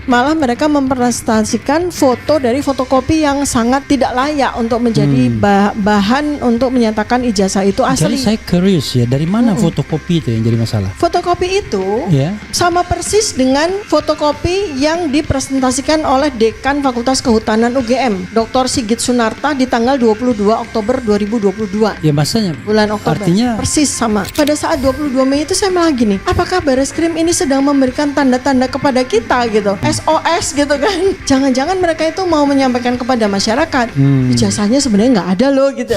Malah mereka mempresentasikan foto dari fotokopi yang sangat tidak layak untuk menjadi bahan untuk menyatakan ijazah itu asli. Jadi saya curious ya, dari mana fotokopi itu yang jadi masalah? Fotokopi itu sama persis dengan fotokopi yang dipresentasikan oleh Dekan Fakultas Kehutanan UGM, Dr. Sigit Sunarta di tanggal 22 Oktober 2022. Ya masanya bulan Oktober. Artinya persis sama. Pada saat 22 Mei itu saya malah gini, apakah Bareskrim ini sedang memberikan tanda-tanda kepada kita gitu? SOS gitu kan. Jangan-jangan mereka itu mau menyampaikan kepada masyarakat ijazahnya sebenarnya nggak ada loh gitu.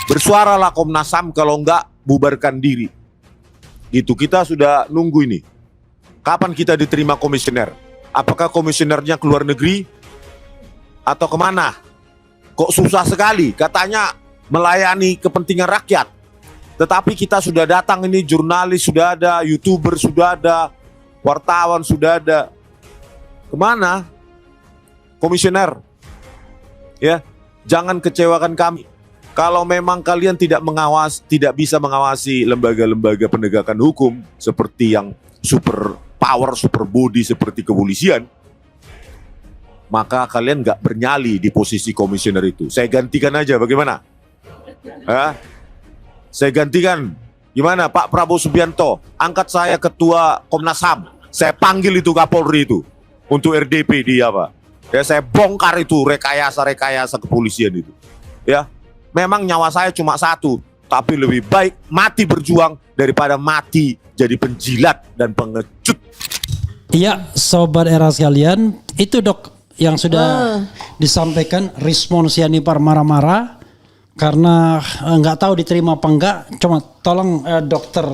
Bersuaralah Komnas HAM, kalau enggak bubarkan diri. Gitu, kita sudah nunggu ini. Kapan kita diterima komisioner? Apakah komisionernya ke luar negeri? Atau kemana? Kok susah sekali, katanya melayani kepentingan rakyat. Tetapi kita sudah datang ini, jurnalis sudah ada, YouTuber sudah ada, wartawan sudah ada. Kemana? Komisioner. Ya, jangan kecewakan kami. Kalau memang kalian tidak bisa mengawasi lembaga-lembaga penegakan hukum seperti yang super power, super body seperti kepolisian, maka kalian nggak bernyali di posisi komisioner itu. Saya gantikan aja, bagaimana? Saya gantikan. Gimana Pak Prabowo Subianto? Angkat saya ketua Komnas HAM. Saya panggil itu Kapolri itu untuk RDP dia Pak. Ya, saya bongkar itu rekayasa kepolisian itu. Ya. Memang nyawa saya cuma satu, tapi lebih baik mati berjuang daripada mati jadi penjilat dan pengecut. Iya, sobat era sekalian, itu Dok yang sudah disampaikan. Respons Yanipar marah-marah karena nggak tahu diterima apa enggak. Cuma tolong dokter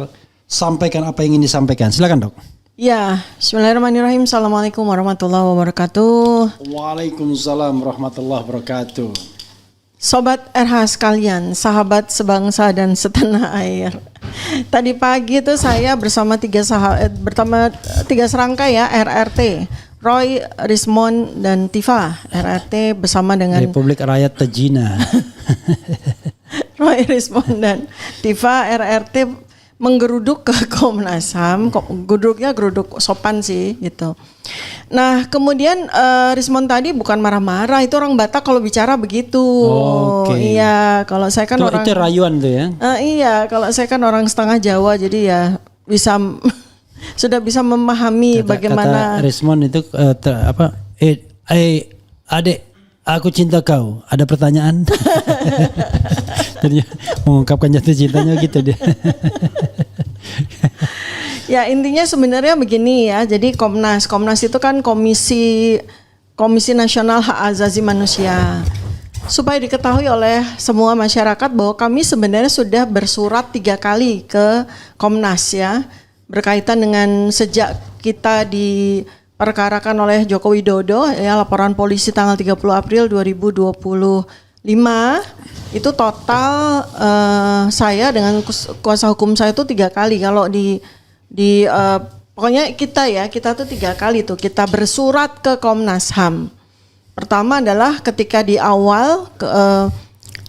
sampaikan apa yang ingin disampaikan. Silakan Dok. Ya, bismillahirrahmanirrahim. Assalamualaikum warahmatullahi wabarakatuh. Waalaikumsalam warahmatullahi wabarakatuh. Sobat RH sekalian, sahabat sebangsa dan setanah air. Tadi pagi itu saya bersama tiga serangkai ya, RRT, Roy, Rismond, dan Tifa. RRT bersama dengan Republik Rakyat Tajina. Roy, Rismond, dan Tifa RRT menggeruduk ke Komnas HAM. Geruduknya geruduk sopan sih gitu. Nah kemudian Rismond tadi bukan marah-marah, itu orang Batak kalau bicara begitu. Iya, kalau saya kan orang itu rayuan tuh ya. Iya, kalau saya kan orang setengah Jawa, jadi ya bisa sudah bisa memahami bagaimana. Kata Rismond itu adek, aku cinta kau. Ada pertanyaan? Jadi mengungkapkan jatuh cintanya gitu dia. Ya intinya sebenarnya begini ya. Jadi Komnas itu kan Komisi Nasional Hak Asasi Manusia. Supaya diketahui oleh semua masyarakat bahwa kami sebenarnya sudah bersurat 3 kali ke Komnas ya, berkaitan dengan sejak kita diperkarakan oleh Joko Widodo ya, laporan polisi tanggal 30 April 2025. Itu total saya dengan kuasa hukum saya itu 3 kali. Kalau pokoknya kita tuh 3 kali tuh kita bersurat ke Komnas HAM. Pertama adalah ketika di awal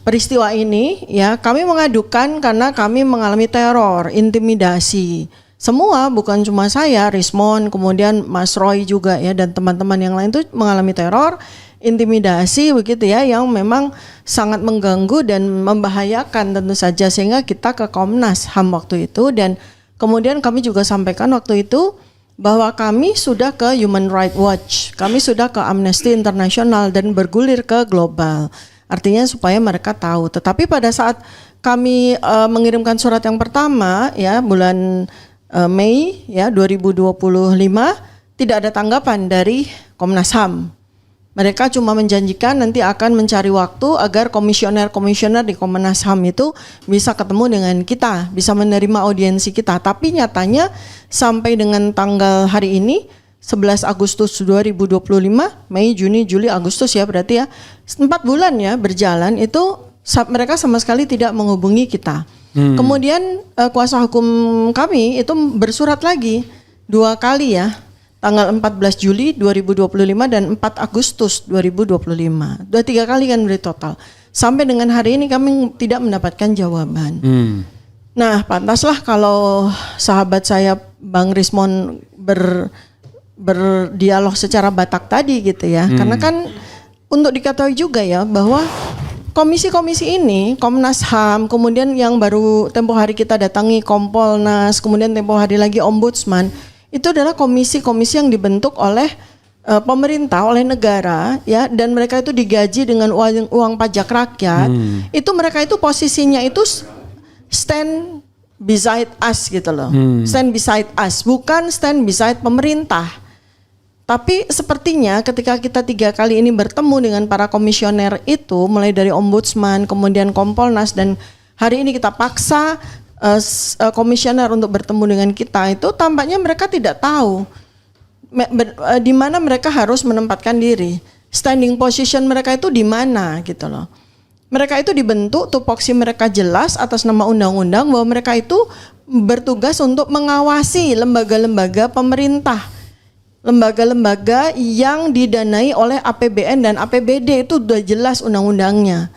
peristiwa ini ya, kami mengadukan karena kami mengalami teror, intimidasi. Semua, bukan cuma saya, Rismond, kemudian Mas Roy juga ya, dan teman-teman yang lain tuh mengalami teror, intimidasi begitu ya, yang memang sangat mengganggu dan membahayakan tentu saja, sehingga kita ke Komnas HAM waktu itu. Dan kemudian kami juga sampaikan waktu itu bahwa kami sudah ke Human Rights Watch, kami sudah ke Amnesty International dan bergulir ke global. Artinya supaya mereka tahu. Tetapi pada saat kami mengirimkan surat yang pertama ya, bulan Mei ya 2025, tidak ada tanggapan dari Komnas HAM. Mereka cuma menjanjikan nanti akan mencari waktu agar komisioner-komisioner di Komnas HAM itu bisa ketemu dengan kita, bisa menerima audiensi kita. Tapi nyatanya sampai dengan tanggal hari ini 11 Agustus 2025, Mei, Juni, Juli, Agustus ya berarti ya 4 bulan ya berjalan itu mereka sama sekali tidak menghubungi kita. Kemudian kuasa hukum kami itu bersurat lagi 2 kali ya, tanggal 14 Juli 2025 dan 4 Agustus 2025. 3 kali kan berarti total. Sampai dengan hari ini kami tidak mendapatkan jawaban. Nah, pantaslah kalau sahabat saya Bang Rismon berdialog secara Batak tadi gitu ya. Karena kan untuk diketahui juga ya bahwa komisi-komisi ini, Komnas HAM, kemudian yang baru tempo hari kita datangi Kompolnas, kemudian tempo hari lagi Ombudsman, itu adalah komisi-komisi yang dibentuk oleh pemerintah, oleh negara ya, dan mereka itu digaji dengan uang pajak rakyat. Itu mereka itu posisinya itu stand beside us gitu loh. Stand beside us, bukan stand beside pemerintah. Tapi sepertinya ketika kita 3 kali ini bertemu dengan para komisioner itu, mulai dari Ombudsman, kemudian Kompolnas, dan hari ini kita paksa komisioner untuk bertemu dengan kita, itu tampaknya mereka tidak tahu di mana mereka harus menempatkan diri. Standing position mereka itu di mana gitu loh. Mereka itu dibentuk, tupoksi mereka jelas atas nama undang-undang bahwa mereka itu bertugas untuk mengawasi lembaga-lembaga pemerintah. Lembaga-lembaga yang didanai oleh APBN dan APBD itu sudah jelas undang-undangnya.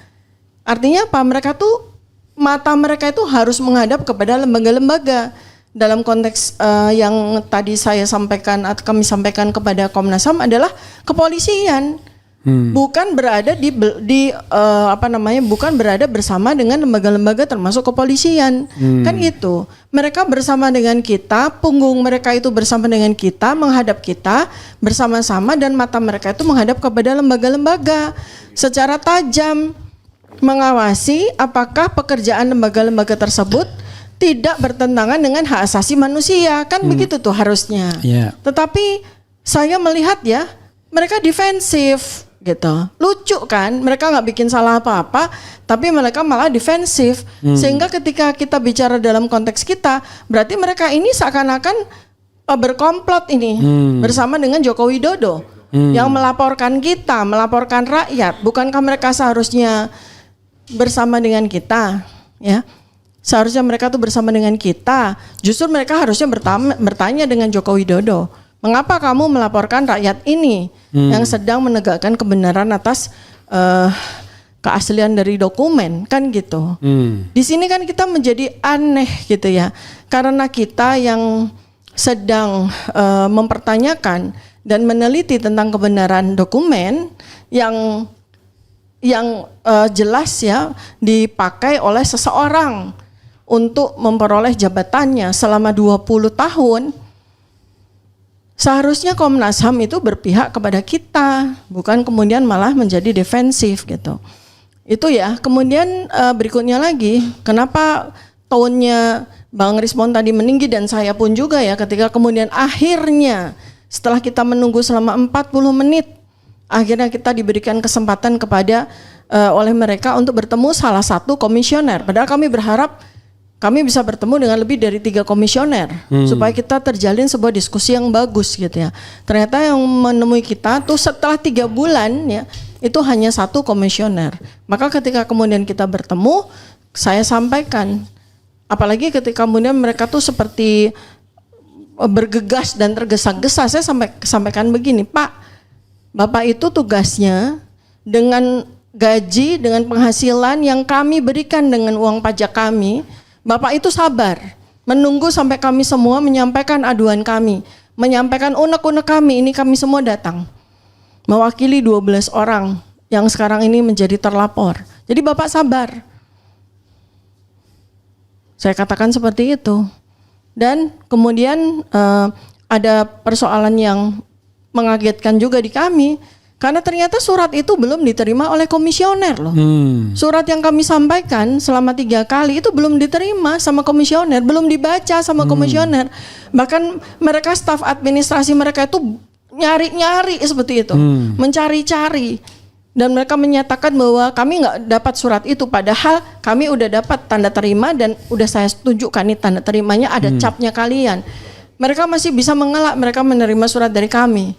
Artinya apa? Mereka tuh mata mereka itu harus menghadap kepada lembaga-lembaga. Dalam konteks yang tadi saya sampaikan atau kami sampaikan kepada Komnas HAM adalah kepolisian. Bukan berada bukan berada bersama dengan lembaga-lembaga termasuk kepolisian. Kan itu. Mereka bersama dengan kita, punggung mereka itu bersama dengan kita, menghadap kita bersama-sama, dan mata mereka itu menghadap kepada lembaga-lembaga secara tajam, mengawasi apakah pekerjaan lembaga-lembaga tersebut tidak bertentangan dengan hak asasi manusia. Kan begitu tuh harusnya. Tetapi saya melihat ya, mereka defensif gitu. Lucu kan, mereka nggak bikin salah apa-apa, tapi mereka malah defensif. Sehingga ketika kita bicara dalam konteks kita, berarti mereka ini seakan-akan berkomplot ini bersama dengan Joko Widodo yang melaporkan kita, melaporkan rakyat. Bukankah mereka seharusnya bersama dengan kita, ya? Seharusnya mereka tuh bersama dengan kita. Justru mereka harusnya bertanya dengan Joko Widodo, mengapa kamu melaporkan rakyat ini yang sedang menegakkan kebenaran atas keaslian dari dokumen, kan gitu. Di sini kan kita menjadi aneh gitu ya, karena kita yang sedang mempertanyakan dan meneliti tentang kebenaran dokumen yang jelas ya dipakai oleh seseorang untuk memperoleh jabatannya selama 20 tahun. Seharusnya Komnas HAM itu berpihak kepada kita, bukan kemudian malah menjadi defensif gitu. Itu ya. Kemudian berikutnya lagi, kenapa tone-nya Bang Rismon tadi meninggi dan saya pun juga ya, ketika kemudian akhirnya setelah kita menunggu selama 40 menit, akhirnya kita diberikan kesempatan kepada oleh mereka untuk bertemu salah satu komisioner. Padahal kami berharap kami bisa bertemu dengan lebih dari 3 komisioner supaya kita terjalin sebuah diskusi yang bagus gitu ya. Ternyata yang menemui kita tuh setelah 3 bulan ya, itu hanya 1 komisioner. Maka ketika kemudian kita bertemu, saya sampaikan, apalagi ketika kemudian mereka tuh seperti bergegas dan tergesa-gesa, saya sampaikan begini, Pak, Bapak itu tugasnya dengan gaji, dengan penghasilan yang kami berikan dengan uang pajak kami, Bapak itu sabar, menunggu sampai kami semua menyampaikan aduan kami, menyampaikan unek-unek kami, ini kami semua datang. Mewakili 12 orang yang sekarang ini menjadi terlapor. Jadi Bapak sabar. Saya katakan seperti itu. Dan kemudian ada persoalan yang mengagetkan juga di kami. Karena ternyata surat itu belum diterima oleh komisioner loh. Surat yang kami sampaikan selama 3 kali itu belum diterima sama komisioner, belum dibaca sama komisioner. Bahkan mereka staf administrasi mereka itu nyari-nyari seperti itu, mencari-cari. Dan mereka menyatakan bahwa kami nggak dapat surat itu, padahal kami udah dapat tanda terima dan udah saya tunjukkan nih tanda terimanya ada capnya kalian. mereka masih bisa mengelak, mereka menerima surat dari kami.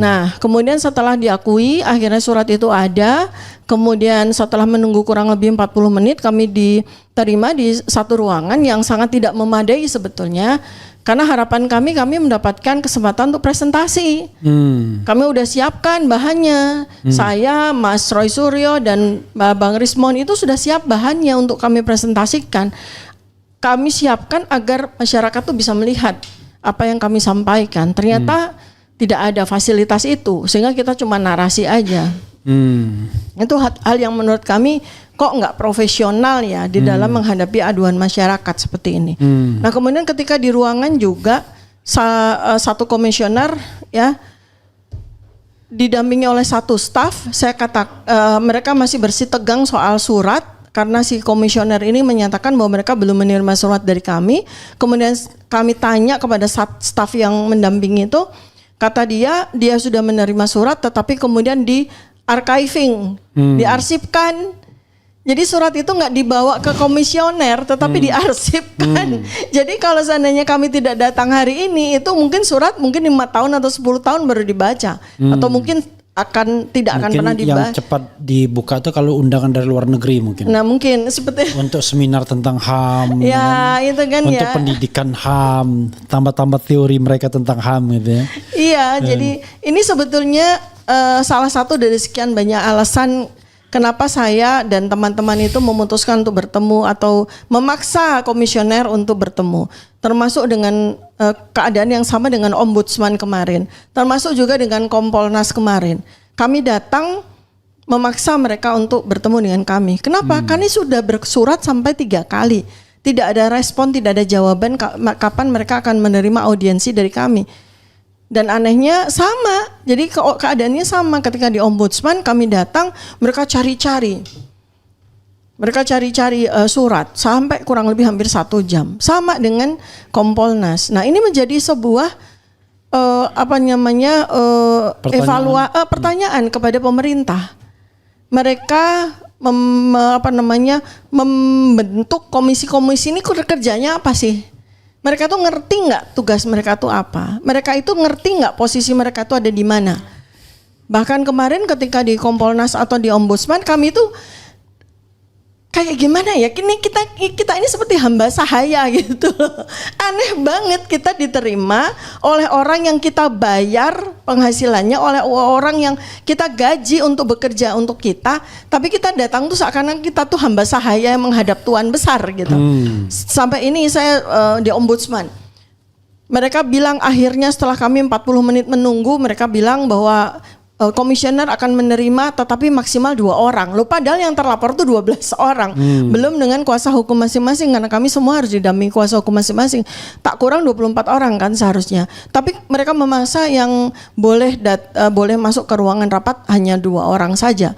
Nah, kemudian setelah diakui, akhirnya surat itu ada. Kemudian setelah menunggu kurang lebih 40 menit, kami diterima di satu ruangan yang sangat tidak memadai sebetulnya. Karena harapan kami mendapatkan kesempatan untuk presentasi. Kami udah siapkan bahannya. Saya, Mas Roy Suryo, dan Bang Rismon itu sudah siap bahannya untuk kami presentasikan. Kami siapkan agar masyarakat tuh bisa melihat apa yang kami sampaikan. Ternyata tidak ada fasilitas itu, sehingga kita cuma narasi aja. Itu hal yang menurut kami kok nggak profesional ya di dalam menghadapi aduan masyarakat seperti ini. Nah, kemudian ketika di ruangan juga satu komisioner ya didampingi oleh satu staf, mereka masih bersitegang soal surat karena si komisioner ini menyatakan bahwa mereka belum menerima surat dari kami. Kemudian kami tanya kepada staf yang mendampingi itu, kata dia sudah menerima surat tetapi kemudian di archiving, diarsipkan. Jadi surat itu nggak dibawa ke komisioner tetapi diarsipkan. Jadi kalau seandainya kami tidak datang hari ini, itu mungkin surat mungkin 5 tahun atau 10 tahun baru dibaca. Atau mungkin tidak akan pernah dibaca. Yang cepat dibuka itu kalau undangan dari luar negeri mungkin. Nah, mungkin seperti untuk seminar tentang HAM. Ya, itu kan untuk ya. pendidikan HAM, tambah-tambah teori mereka tentang HAM gitu ya. Iya, jadi ini sebetulnya salah satu dari sekian banyak alasan kenapa saya dan teman-teman itu memutuskan untuk bertemu atau memaksa komisioner untuk bertemu. Termasuk dengan keadaan yang sama dengan Ombudsman kemarin. Termasuk juga dengan Kompolnas kemarin. Kami datang memaksa mereka untuk bertemu dengan kami. Kenapa? Kami sudah bersurat sampai 3 kali. Tidak ada respon, tidak ada jawaban kapan mereka akan menerima audiensi dari kami. Dan anehnya sama, jadi keadaannya sama ketika di Ombudsman kami datang, mereka cari-cari surat sampai kurang lebih hampir 1 jam. Sama dengan Kompolnas. Nah, ini menjadi sebuah pertanyaan kepada pemerintah. Mereka membentuk komisi-komisi ini kerjanya apa sih? Mereka tuh ngerti nggak tugas mereka tuh apa? Mereka itu ngerti nggak posisi mereka tuh ada di mana? Bahkan kemarin ketika di Kompolnas atau di Ombudsman kami tuh kayak gimana ya? Kita ini seperti hamba sahaya gitu. Aneh banget kita diterima oleh orang yang kita bayar penghasilannya, oleh orang yang kita gaji untuk bekerja untuk kita, tapi kita datang tuh seakan-akan kita tuh hamba sahaya yang menghadap Tuhan besar gitu. Sampai ini saya di Ombudsman. Mereka bilang akhirnya setelah kami 40 menit menunggu, mereka bilang bahwa komisioner akan menerima tetapi maksimal 2 orang. Loh, padahal yang terlapor tuh 12 orang. Belum dengan kuasa hukum masing-masing karena kami semua harus didampingi kuasa hukum masing-masing. Tak kurang 24 orang kan seharusnya. Tapi mereka memaksa yang boleh masuk ke ruangan rapat hanya 2 orang saja.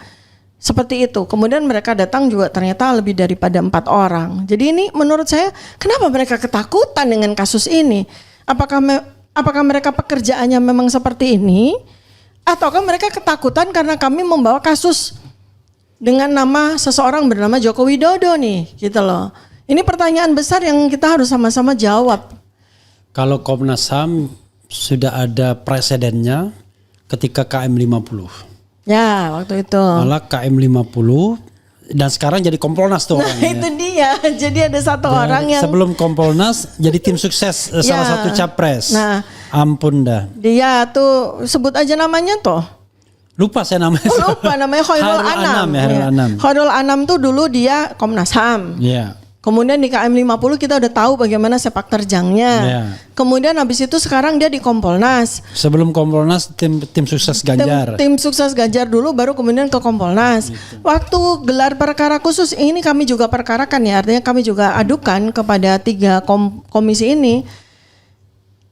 Seperti itu. Kemudian mereka datang juga ternyata lebih daripada 4 orang. Jadi ini menurut saya, kenapa mereka ketakutan dengan kasus ini? Apakah mereka pekerjaannya memang seperti ini? Ataukah mereka ketakutan karena kami membawa kasus dengan nama seseorang bernama Joko Widodo nih, gitu loh. Ini pertanyaan besar yang kita harus sama-sama jawab. Kalau Komnas HAM sudah ada presidennya ketika KM 50. Ya, waktu itu. Malah KM 50 dan sekarang jadi Kompolnas tuh orangnya. Itu dia. Jadi ada satu orang yang sebelum Kompolnas jadi tim sukses salah satu capres. Nah, ampun dah. Dia tuh sebut aja namanya toh. Lupa saya namanya. Lupa namanya Khairul Anam. Khairul Anam. Khairul Anam tuh dulu dia Komnas HAM. Iya. Kemudian di KM 50 kita udah tahu bagaimana sepak terjangnya. Yeah. Kemudian habis itu sekarang dia di Kompolnas. Sebelum Kompolnas tim sukses Ganjar. Tim sukses Ganjar dulu baru kemudian ke Kompolnas. Gitu. Waktu gelar perkara khusus ini kami juga perkarakan ya. Artinya kami juga adukan kepada 3 komisi ini.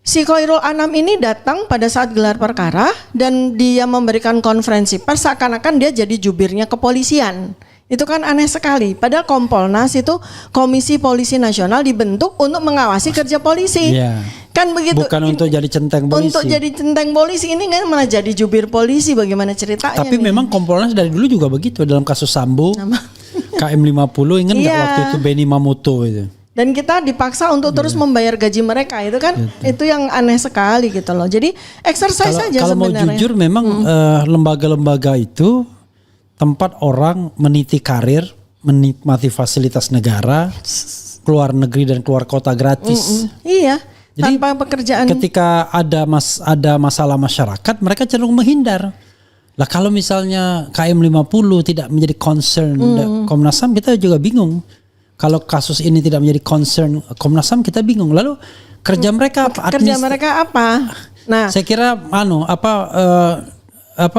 Si Khairul Anam ini datang pada saat gelar perkara dan dia memberikan konferensi pers seakan-akan dia jadi jubirnya kepolisian. Itu kan aneh sekali. Padahal Kompolnas itu Komisi Polisi Nasional dibentuk untuk mengawasi kerja polisi. Yeah. Kan begitu. Bukan untuk jadi centeng polisi. Untuk jadi centeng polisi ini kan malah jadi jubir polisi, bagaimana ceritanya. Tapi memang Kompolnas dari dulu juga begitu dalam kasus Sambo. KM 50 ingat nggak waktu itu Benny Mamoto itu. Dan kita dipaksa untuk terus membayar gaji mereka, itu kan itu yang aneh sekali gitu loh. Jadi exercise saja Kalau mau sebenarnya. jujur memang lembaga-lembaga itu tempat orang meniti karir, menikmati fasilitas negara, keluar negeri dan keluar kota gratis. Iya. Jadi tanpa pekerjaan. ketika ada masalah masyarakat, mereka cenderung menghindar. Lah kalau misalnya KM 50 tidak menjadi concern Komnas HAM, kita juga bingung. Kalau kasus ini tidak menjadi concern Komnas HAM, kita bingung. Lalu kerja mereka apa? Kerja mereka apa? Nah, saya kira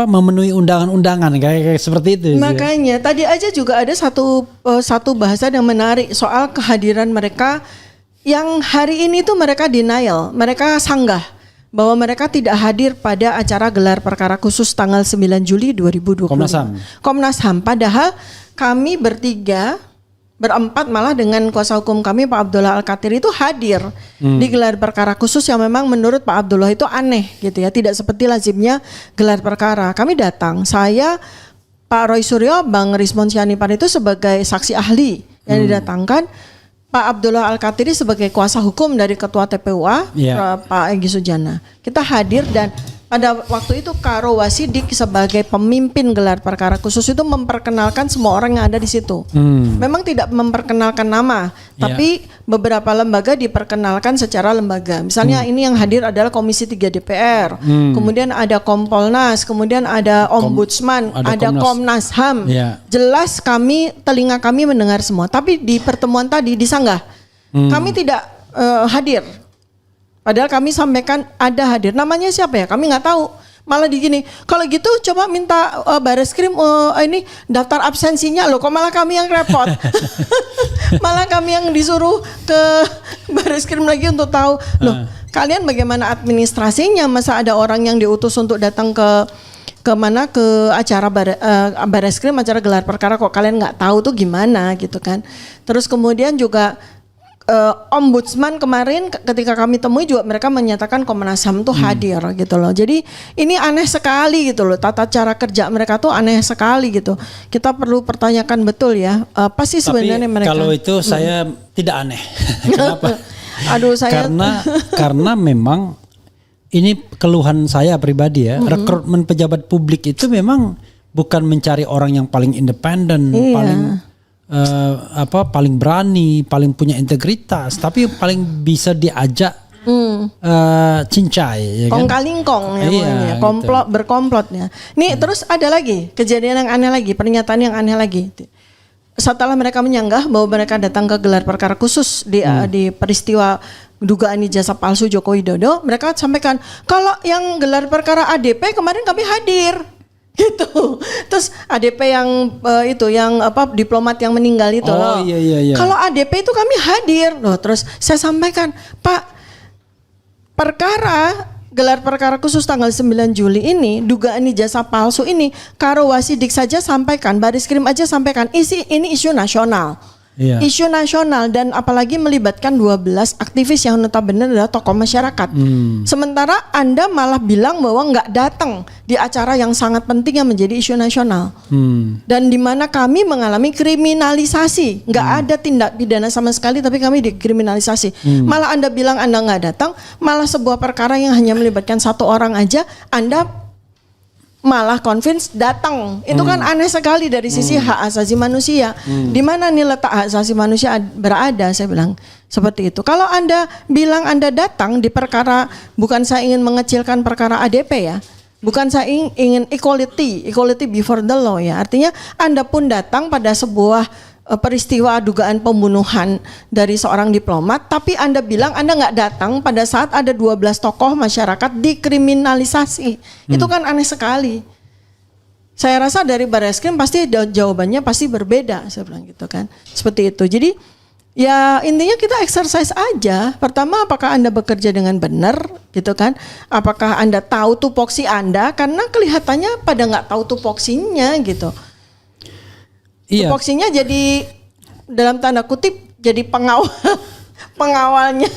memenuhi undangan-undangan kayak seperti itu. makanya tadi aja juga ada satu bahasan yang menarik soal kehadiran mereka yang hari ini tuh mereka denial, mereka sanggah bahwa mereka tidak hadir pada acara gelar perkara khusus tanggal 9 Juli 2020. Komnas HAM. Padahal kami berempat malah dengan kuasa hukum kami Pak Abdullah Al-Katir itu hadir di gelar perkara khusus yang memang menurut Pak Abdullah itu aneh gitu ya, tidak seperti lazimnya gelar perkara. Kami datang, saya, Pak Roy Suryo, Bang Rismon Sianipar itu sebagai saksi ahli yang didatangkan, Pak Abdullah Al-Katiri sebagai kuasa hukum dari Ketua TPUA, Pak Egy Sujana. Kita hadir dan pada waktu itu Karo Wasidik sebagai pemimpin gelar perkara khusus itu memperkenalkan semua orang yang ada di situ. Memang tidak memperkenalkan nama, tapi beberapa lembaga diperkenalkan secara lembaga. Misalnya ini yang hadir adalah Komisi 3 DPR, kemudian ada Kompolnas, kemudian ada Ombudsman, ada Komnas HAM. Jelas telinga kami mendengar semua. Tapi di pertemuan tadi disanggah, kami tidak hadir. Padahal kami sampaikan ada hadir. Namanya siapa ya? Kami nggak tahu. Malah di gini. Kalau gitu coba minta Bareskrim ini daftar absensinya loh. Kok malah kami yang repot? Malah kami yang disuruh ke Bareskrim lagi untuk tahu. Loh, kalian bagaimana administrasinya? Masa ada orang yang diutus untuk datang ke acara Bareskrim, acara gelar perkara kok kalian nggak tahu tuh gimana gitu kan? Terus kemudian juga Ombudsman kemarin ketika kami temui juga mereka menyatakan Komnas HAM tuh hadir gitu loh. Jadi ini aneh sekali gitu loh, tata cara kerja mereka tuh aneh sekali gitu. Kita perlu pertanyakan betul ya, apa sih sebenarnya mereka? Kalau itu saya tidak aneh. Kenapa? Aduh saya karena memang ini keluhan saya pribadi ya, rekrutmen pejabat publik itu memang bukan mencari orang yang paling independen, paling berani, paling punya integritas, tapi paling bisa diajak cincai, ya kan? Kong-kalingkong ya, komplot gitu. Berkomplotnya. Nih terus ada lagi kejadian yang aneh lagi, pernyataan yang aneh lagi. Setelah mereka menyanggah bahwa mereka datang ke gelar perkara khusus di peristiwa dugaan ijazah palsu Joko Widodo, mereka sampaikan kalau yang gelar perkara ADP kemarin kami hadir. Gitu. Terus ADP yang diplomat yang meninggal itu loh. Iya. Kalau ADP itu kami hadir loh. Terus saya sampaikan, Pak, perkara gelar perkara khusus tanggal 9 Juli ini, dugaan ijazah palsu ini, Karo Wasidik saja sampaikan, Bareskrim aja sampaikan, ini isu nasional. Isu nasional dan apalagi melibatkan 12 aktivis yang notabene adalah tokoh masyarakat. Sementara Anda malah bilang bahwa nggak datang di acara yang sangat penting yang menjadi isu nasional. Dan di mana kami mengalami kriminalisasi, nggak ada tindak pidana sama sekali, tapi kami dikriminalisasi. Malah Anda bilang Anda nggak datang, malah sebuah perkara yang hanya melibatkan satu orang aja, Anda malah convince datang. Itu kan aneh sekali dari sisi hak asasi manusia. Di mana nih letak hak asasi manusia berada? Saya bilang seperti itu. Kalau Anda bilang Anda datang di perkara, bukan saya ingin mengecilkan perkara ADP ya. Bukan saya ingin equality before the law ya. Artinya Anda pun datang pada sebuah peristiwa dugaan pembunuhan dari seorang diplomat, tapi Anda bilang Anda nggak datang pada saat ada 12 tokoh masyarakat dikriminalisasi. Itu kan aneh sekali. Saya rasa dari Bareskrim pasti jawabannya pasti berbeda, saya bilang gitu kan. Seperti itu. Jadi ya intinya kita exercise aja. Pertama, apakah Anda bekerja dengan benar gitu kan? Apakah Anda tahu tupoksi Anda? Karena kelihatannya pada nggak tahu tupoksinya gitu. Tupoksinya jadi dalam tanda kutip jadi pengawalnya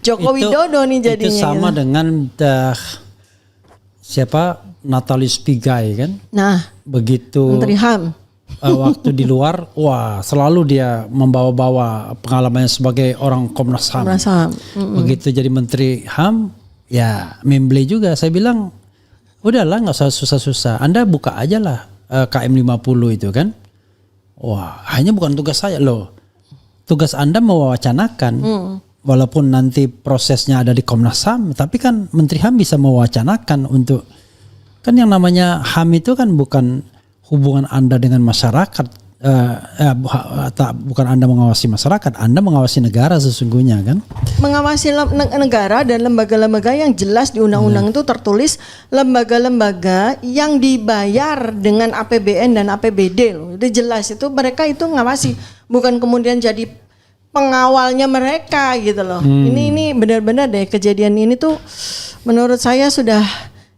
Joko Widodo nih jadinya. Itu sama dengan siapa Natalis Pigai kan? Nah, begitu Menteri HAM. waktu di luar, wah selalu dia membawa-bawa pengalamannya sebagai orang Komnas HAM. Komnas HAM. Begitu jadi Menteri HAM, ya membeli juga. Saya bilang, udahlah nggak usah susah-susah. Anda buka aja lah KM 50 itu kan. Wah, hanya bukan tugas saya loh. Tugas Anda mewacanakan. Walaupun nanti prosesnya ada di Komnas HAM, tapi kan Menteri HAM bisa mewacanakan untuk, kan yang namanya HAM itu kan bukan hubungan Anda dengan masyarakat, bukan Anda mengawasi masyarakat, Anda mengawasi negara sesungguhnya kan. Mengawasi negara dan lembaga-lembaga yang jelas di undang-undang itu tertulis lembaga-lembaga yang dibayar dengan APBN dan APBD loh. Itu jelas, itu mereka itu ngawasi, bukan kemudian jadi pengawalnya mereka gitu loh. Ini benar-benar deh, kejadian ini tuh menurut saya sudah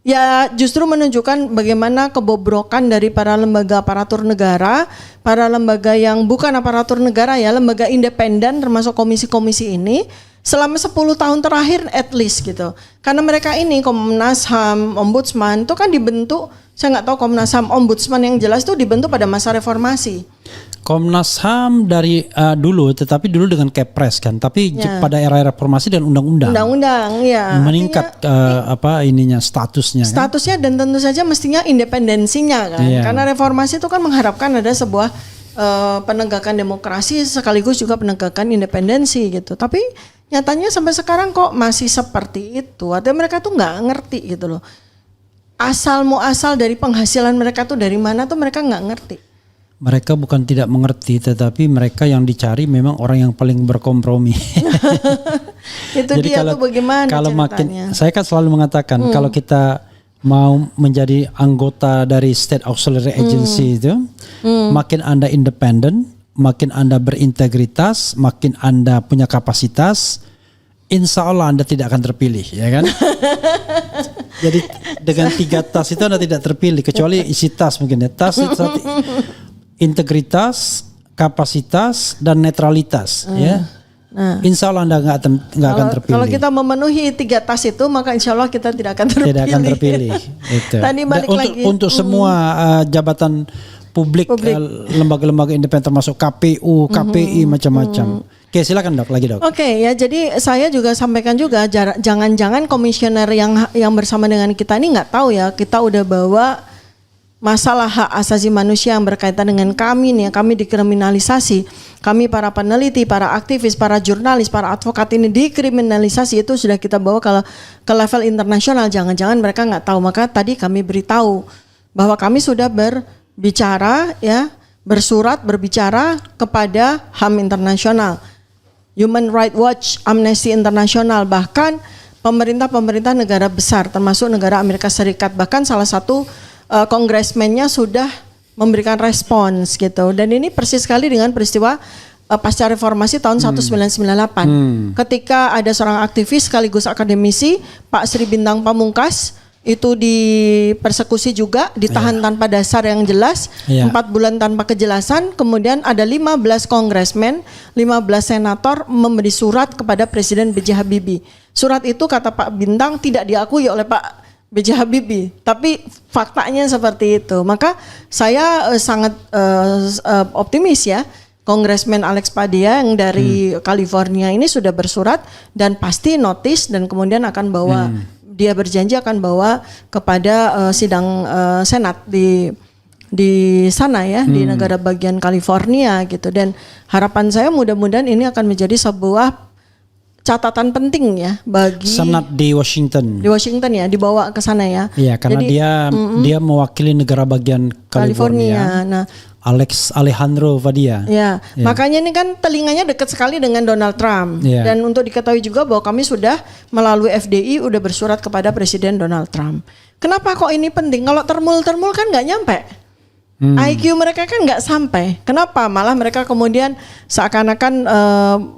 ya justru menunjukkan bagaimana kebobrokan dari para lembaga aparatur negara, para lembaga yang bukan aparatur negara ya, lembaga independen termasuk komisi-komisi ini selama 10 tahun terakhir at least gitu. Karena mereka ini Komnas HAM, Ombudsman itu kan dibentuk, saya nggak tahu Komnas HAM, Ombudsman yang jelas itu dibentuk pada masa reformasi. Komnas HAM dari dulu, tetapi dulu dengan Kepres kan, tapi pada era reformasi dan undang-undang. Undang-undang ya. Meningkat statusnya. Statusnya kan? Dan tentu saja mestinya independensinya kan. Karena reformasi itu kan mengharapkan ada sebuah penegakan demokrasi sekaligus juga penegakan independensi gitu. Tapi nyatanya sampai sekarang kok masih seperti itu. Artinya mereka tuh nggak ngerti gitu loh. Asal muasal dari penghasilan mereka tuh dari mana tuh mereka nggak ngerti. Mereka bukan tidak mengerti, tetapi mereka yang dicari memang orang yang paling berkompromi. Itu jadi dia tuh bagaimana kalau ceritanya. Saya kan selalu mengatakan kalau kita mau menjadi anggota dari State Auxiliary Agency itu, makin Anda independen, makin Anda berintegritas, makin Anda punya kapasitas, insya Allah Anda tidak akan terpilih, ya kan? Jadi dengan 3 tas itu Anda tidak terpilih, kecuali isi tas mungkin ya. Tas itu integritas, kapasitas, dan netralitas, ya. Nah, insya Allah Anda nggak akan terpilih. Kalau kita memenuhi 3 tas itu, maka insya Allah kita tidak akan terpilih. Tidak akan terpilih. Itu. Tadi balik lagi untuk semua jabatan publik. Lembaga-lembaga independen termasuk KPU, KPI macam-macam. Oke, silakan dok, lagi dok. Oke, ya jadi saya juga sampaikan juga jangan-jangan komisioner yang bersama dengan kita ini nggak tahu ya, kita udah bawa masalah hak asasi manusia yang berkaitan dengan kami nih, kami dikriminalisasi, kami para peneliti, para aktivis, para jurnalis, para advokat ini dikriminalisasi, itu sudah kita bawa ke level internasional. Jangan-jangan mereka nggak tahu, maka tadi kami beritahu bahwa kami sudah berbicara ya, berbicara kepada HAM internasional, Human Rights Watch, Amnesty International, bahkan pemerintah negara besar termasuk negara Amerika Serikat, bahkan salah satu kongresmennya sudah memberikan respons gitu. Dan ini persis sekali dengan peristiwa pasca reformasi tahun 1998. Ketika ada seorang aktivis sekaligus akademisi, Pak Sri Bintang Pamungkas, itu dipersekusi juga, ditahan tanpa dasar yang jelas, 4 bulan tanpa kejelasan. Kemudian ada 15 kongresmen, 15 senator memberi surat kepada Presiden B.J. Habibie. Surat itu kata Pak Bintang tidak diakui oleh Pak B.J. Habibie, tapi faktanya seperti itu. Maka saya sangat optimis ya, Kongresmen Alex Padilla yang dari California ini sudah bersurat dan pasti notice, dan kemudian akan bawa, dia berjanji akan bawa kepada sidang Senat di sana ya, di negara bagian California gitu. Dan harapan saya mudah-mudahan ini akan menjadi sebuah catatan penting ya bagi Senat di Washington. Di Washington ya, dibawa ke sana ya. Iya, karena jadi, dia mewakili negara bagian California. Nah, Alejandro Padilla. Ya, makanya ini kan telinganya dekat sekali dengan Donald Trump. Dan untuk diketahui juga bahwa kami sudah melalui FDI udah bersurat kepada Presiden Donald Trump. Kenapa kok ini penting? Kalau termul kan nggak nyampe. IQ mereka kan nggak sampai. Kenapa? Malah mereka kemudian seakan-akan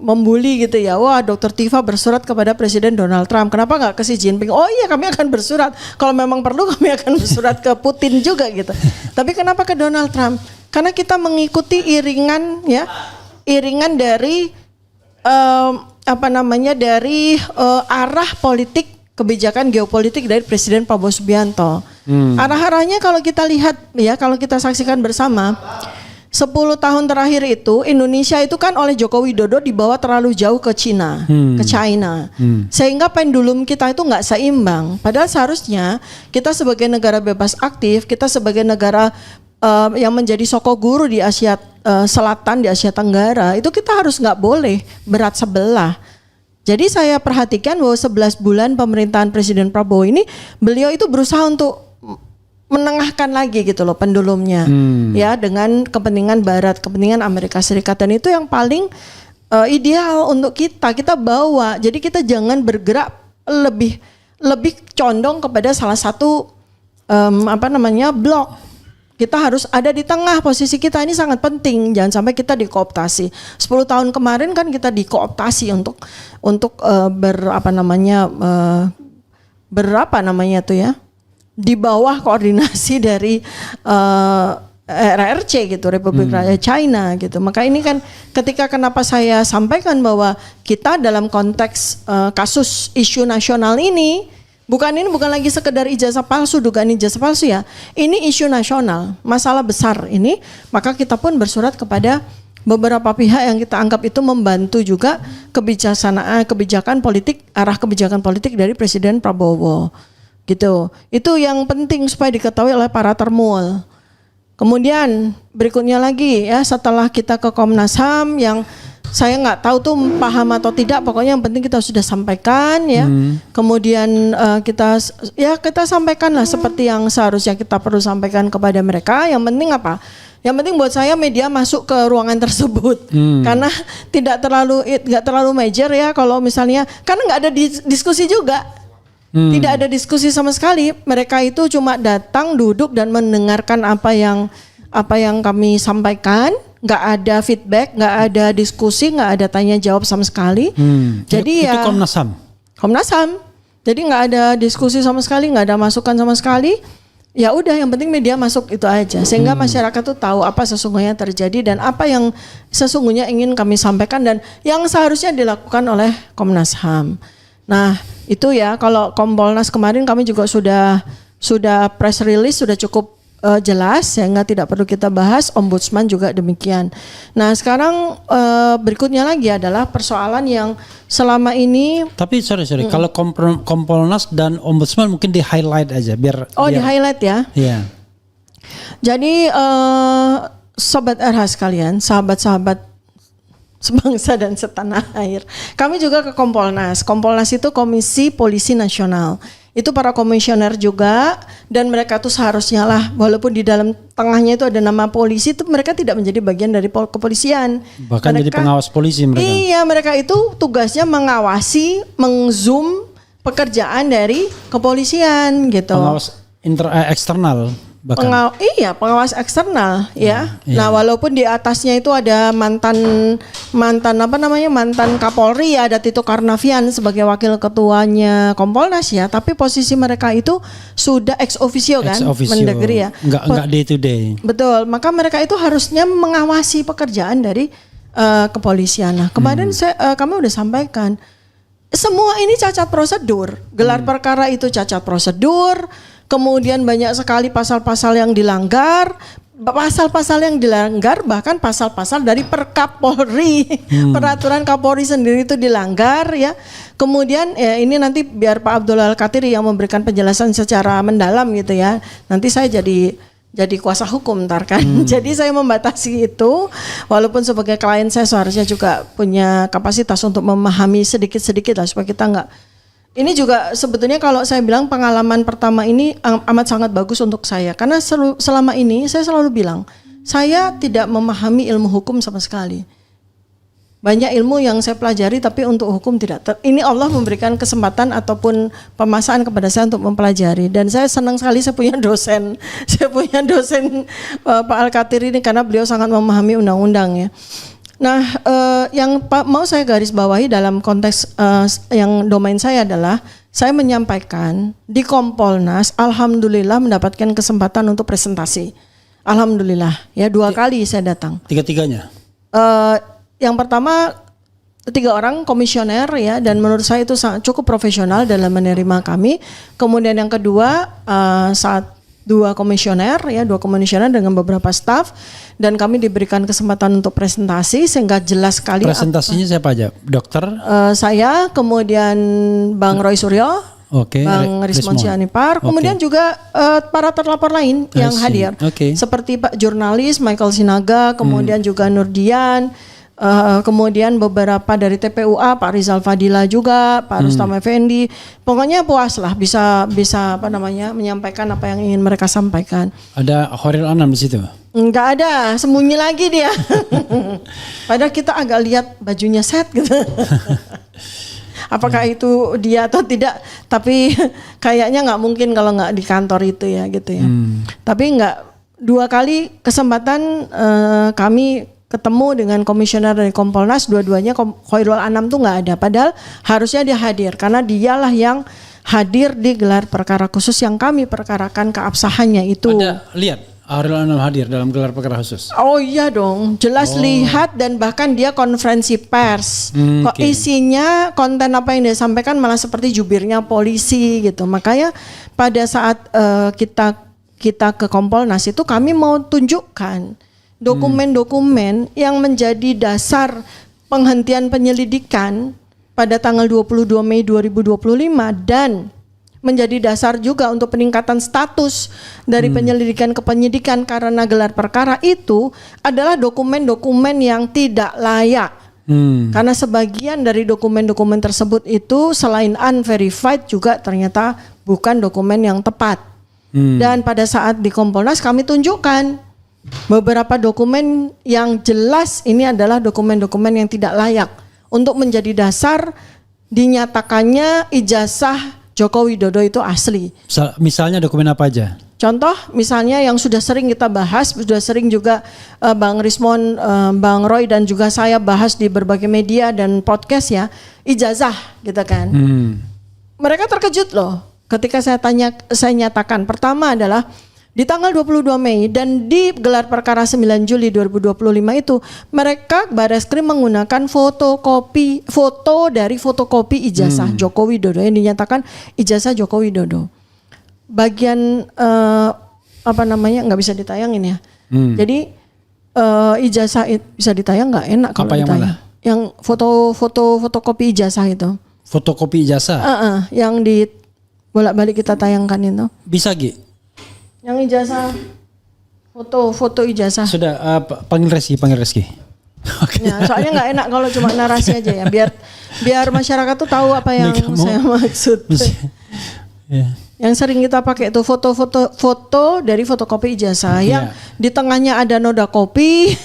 membuli gitu ya. Wah, Dr. Tifa bersurat kepada Presiden Donald Trump. Kenapa nggak ke Xi Jinping? Oh iya, kami akan bersurat. Kalau memang perlu kami akan bersurat ke Putin juga gitu. Tapi kenapa ke Donald Trump? Karena kita mengikuti iringan dari dari arah politik, kebijakan geopolitik dari Presiden Prabowo Subianto. Arah-arahnya kalau kita lihat ya, kalau kita saksikan bersama, 10 tahun terakhir itu Indonesia itu kan oleh Joko Widodo dibawa terlalu jauh ke China, ke China. Sehingga pendulum kita itu nggak seimbang. Padahal seharusnya kita sebagai negara bebas aktif, kita sebagai negara yang menjadi soko guru di Asia Selatan, di Asia Tenggara, itu kita harus nggak boleh berat sebelah. Jadi saya perhatikan bahwa 11 bulan pemerintahan Presiden Prabowo ini, beliau itu berusaha untuk menengahkan lagi gitu loh pendulumnya, ya, dengan kepentingan Barat, kepentingan Amerika Serikat, dan itu yang paling ideal untuk kita bawa. Jadi kita jangan bergerak lebih condong kepada salah satu blok. Kita harus ada di tengah, posisi kita ini sangat penting, jangan sampai kita dikooptasi. 10 tahun kemarin kan kita dikooptasi untuk di bawah koordinasi dari RRC gitu, Republik Rakyat China gitu. Maka ini kan ketika kenapa saya sampaikan bahwa kita dalam konteks kasus isu nasional ini bukan lagi sekedar ijazah palsu, dugaan ijazah palsu ya. Ini isu nasional, masalah besar ini. Maka kita pun bersurat kepada beberapa pihak yang kita anggap itu membantu juga kebijakan politik, arah kebijakan politik dari Presiden Prabowo. Gitu. Itu yang penting supaya diketahui oleh para termul. Kemudian berikutnya lagi ya, setelah kita ke Komnas HAM yang saya nggak tahu tuh paham atau tidak, pokoknya yang penting kita sudah sampaikan ya. Kemudian kita sampaikan lah seperti yang seharusnya kita perlu sampaikan kepada mereka. Yang penting apa? Yang penting buat saya media masuk ke ruangan tersebut karena nggak terlalu major ya kalau misalnya, karena nggak ada diskusi juga. Tidak ada diskusi sama sekali. Mereka itu cuma datang, duduk dan mendengarkan apa yang kami sampaikan. Nggak ada feedback, nggak ada diskusi, nggak ada tanya jawab sama sekali. Jadi itu Komnas HAM. Komnas HAM. Jadi nggak ada diskusi sama sekali, nggak ada masukan sama sekali. Ya udah, yang penting media masuk itu aja, sehingga masyarakat tuh tahu apa sesungguhnya terjadi dan apa yang sesungguhnya ingin kami sampaikan dan yang seharusnya dilakukan oleh Komnas HAM. Nah itu ya, kalau Kompolnas kemarin kami juga sudah press release, sudah cukup jelas sehingga tidak perlu kita bahas. Ombudsman juga demikian. Nah sekarang berikutnya lagi adalah persoalan yang selama ini. Tapi sorry kalau Kompolnas dan Ombudsman mungkin di highlight aja biar di highlight ya. Iya. Jadi sobat RH sekalian, sahabat-sahabat sebangsa dan setanah air, kami juga ke Kompolnas. Kompolnas itu Komisi Polisi Nasional. Itu para komisioner juga, dan mereka tuh seharusnya lah, walaupun di dalam tengahnya itu ada nama polisi, itu mereka tidak menjadi bagian dari kepolisian. Bahkan mereka, jadi pengawas polisi mereka. Iya, mereka itu tugasnya mengawasi, mengzoom pekerjaan dari kepolisian gitu. Pengawas eksternal. Pengawas eksternal ya. Nah, walaupun di atasnya itu ada mantan Kapolri ya, ada Tito Karnavian sebagai wakil ketuanya Kompolnas ya, tapi posisi mereka itu sudah ex officio kan, Mendagri ya. Enggak day to day. Betul, maka mereka itu harusnya mengawasi pekerjaan dari kepolisian. Nah, kemarin kami udah sampaikan semua ini cacat prosedur. Gelar perkara itu cacat prosedur. Kemudian banyak sekali pasal-pasal yang dilanggar, bahkan pasal-pasal dari Perkap Polri, peraturan Kapolri sendiri itu dilanggar ya. Kemudian ya ini nanti biar Pak Abdul Al-Katiri yang memberikan penjelasan secara mendalam gitu ya. Nanti saya jadi kuasa hukum ntar kan. Jadi saya membatasi itu, walaupun sebagai klien saya seharusnya juga punya kapasitas untuk memahami sedikit-sedikit lah supaya kita nggak. Ini juga sebetulnya kalau saya bilang pengalaman pertama ini amat sangat bagus untuk saya. Karena selama ini saya selalu bilang, saya tidak memahami ilmu hukum sama sekali. Banyak ilmu yang saya pelajari tapi untuk hukum tidak. Ini Allah memberikan kesempatan ataupun pemasangan kepada saya untuk mempelajari. Dan saya senang sekali saya punya dosen. Pak Al-Katiri ini karena beliau sangat memahami undang-undang ya. Nah, yang mau saya garis bawahi dalam konteks yang domain saya adalah saya menyampaikan di Kompolnas, alhamdulillah mendapatkan kesempatan untuk presentasi. Alhamdulillah, ya 2 kali saya datang. Tiga-tiganya? Yang pertama 3 orang komisioner ya, dan menurut saya itu cukup profesional dalam menerima kami. Kemudian yang kedua saat dua komisioner dengan beberapa staf, dan kami diberikan kesempatan untuk presentasi sehingga jelas sekali. Presentasinya siapa aja? Dokter? Saya, kemudian Bang Roy Suryo, Bang Rismon Sianipar, kemudian juga para terlapor lain yang hadir, seperti Pak jurnalis Michael Sinaga, kemudian juga Nurdian, kemudian beberapa dari TPUA, Pak Rizal Fadila juga, Pak Rustam Effendi. Pokoknya puas lah bisa menyampaikan apa yang ingin mereka sampaikan. Ada Khairul Anam di situ? Enggak ada, sembunyi lagi dia. Padahal kita agak lihat bajunya set gitu. Apakah itu dia atau tidak? Tapi kayaknya nggak mungkin kalau nggak di kantor itu ya gitu ya. Tapi nggak, 2 kali kesempatan kami ketemu dengan komisioner dari Kompolnas, dua-duanya Khairul Anam tuh nggak ada. Padahal harusnya dia hadir karena dialah yang hadir di gelar perkara khusus yang kami perkarakan keabsahannya itu. Ada lihat Khairul Anam hadir dalam gelar perkara khusus? Oh iya dong, jelas lihat, dan bahkan dia konferensi pers. Kok isinya konten apa yang dia sampaikan malah seperti jubirnya polisi gitu. Makanya pada saat kita ke Kompolnas itu kami mau tunjukkan dokumen-dokumen yang menjadi dasar penghentian penyelidikan pada tanggal 22 Mei 2025 dan menjadi dasar juga untuk peningkatan status dari penyelidikan ke penyidikan karena gelar perkara itu adalah dokumen-dokumen yang tidak layak. Karena sebagian dari dokumen-dokumen tersebut itu selain unverified juga ternyata bukan dokumen yang tepat. Dan pada saat di Kompolnas kami tunjukkan beberapa dokumen yang jelas ini adalah dokumen-dokumen yang tidak layak untuk menjadi dasar dinyatakannya ijazah Joko Widodo itu asli. Misalnya dokumen apa aja? Contoh misalnya yang sudah sering kita bahas, sudah sering juga Bang Rismon, Bang Roy dan juga saya bahas di berbagai media dan podcast ya, ijazah gitu kan. Mereka terkejut loh ketika saya nyatakan. Pertama adalah di tanggal 22 Mei dan di gelar perkara 9 Juli 2025 itu mereka Bareskrim menggunakan foto dari fotokopi ijazah Joko Widodo yang dinyatakan ijazah Joko Widodo. Bagian nggak bisa ditayangin ya. Jadi ijazah bisa ditayang, nggak enak kalau ditayang. Yang fotokopi ijazah itu. Fotokopi ijazah? Yang di bolak-balik kita tayangkan itu. Bisa Gi? Yang ijazah, foto ijazah. Sudah, panggil Reski. Okay. Ya, soalnya nggak enak kalau cuma narasi aja ya, biar masyarakat tuh tahu apa yang saya maksud. Yang sering kita pakai itu foto dari fotokopi ijazah yang di tengahnya ada noda kopi,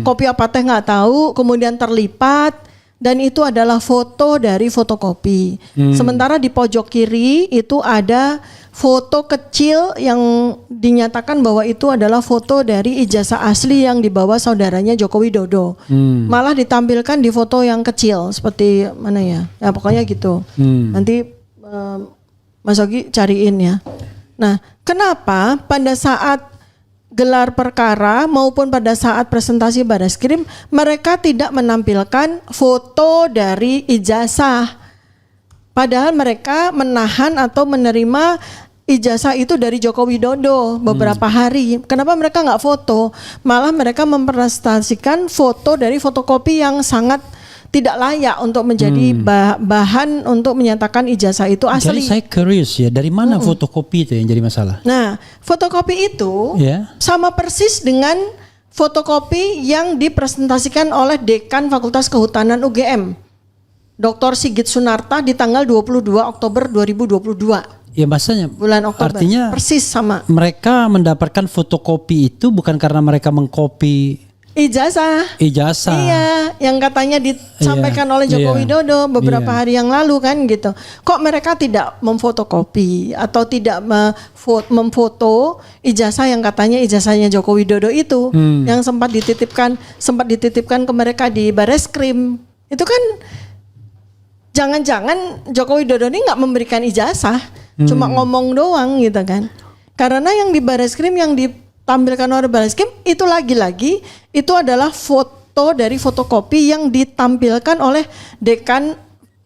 kopi apa teh nggak tahu, kemudian terlipat. Dan itu adalah foto dari fotokopi. Sementara di pojok kiri itu ada foto kecil yang dinyatakan bahwa itu adalah foto dari ijazah asli yang dibawa saudaranya Joko Widodo. Malah ditampilkan di foto yang kecil seperti mana ya? Ya pokoknya gitu. Nanti Mas Ogi cariin ya. Nah, kenapa pada saat gelar perkara maupun pada saat presentasi Bareskrim mereka tidak menampilkan foto dari ijazah, padahal mereka menahan atau menerima ijazah itu dari Joko Widodo beberapa hari. Kenapa mereka nggak foto? Malah mereka mempresentasikan foto dari fotokopi yang sangat tidak layak untuk menjadi bahan untuk menyatakan ijazah itu asli. Jadi saya curious ya, dari mana fotokopi itu yang jadi masalah? Nah, fotokopi itu sama persis dengan fotokopi yang dipresentasikan oleh Dekan Fakultas Kehutanan UGM, Dr. Sigit Sunarta di tanggal 22 Oktober 2022. Ya maksudnya bulan Oktober. Artinya persis sama. Mereka mendapatkan fotokopi itu bukan karena mereka mengkopi ijazah. Iya, yang katanya disampaikan oleh Joko Widodo beberapa hari yang lalu kan gitu. Kok mereka tidak memfotokopi atau tidak memfoto ijazah yang katanya ijazahnya Joko Widodo itu yang sempat dititipkan ke mereka di Bareskrim. Itu kan jangan-jangan Joko Widodo ini nggak memberikan ijazah, cuma ngomong doang gitu kan. Karena yang di Bareskrim yang ditampilkan oleh Bareskrim itu lagi-lagi itu adalah foto dari fotokopi yang ditampilkan oleh Dekan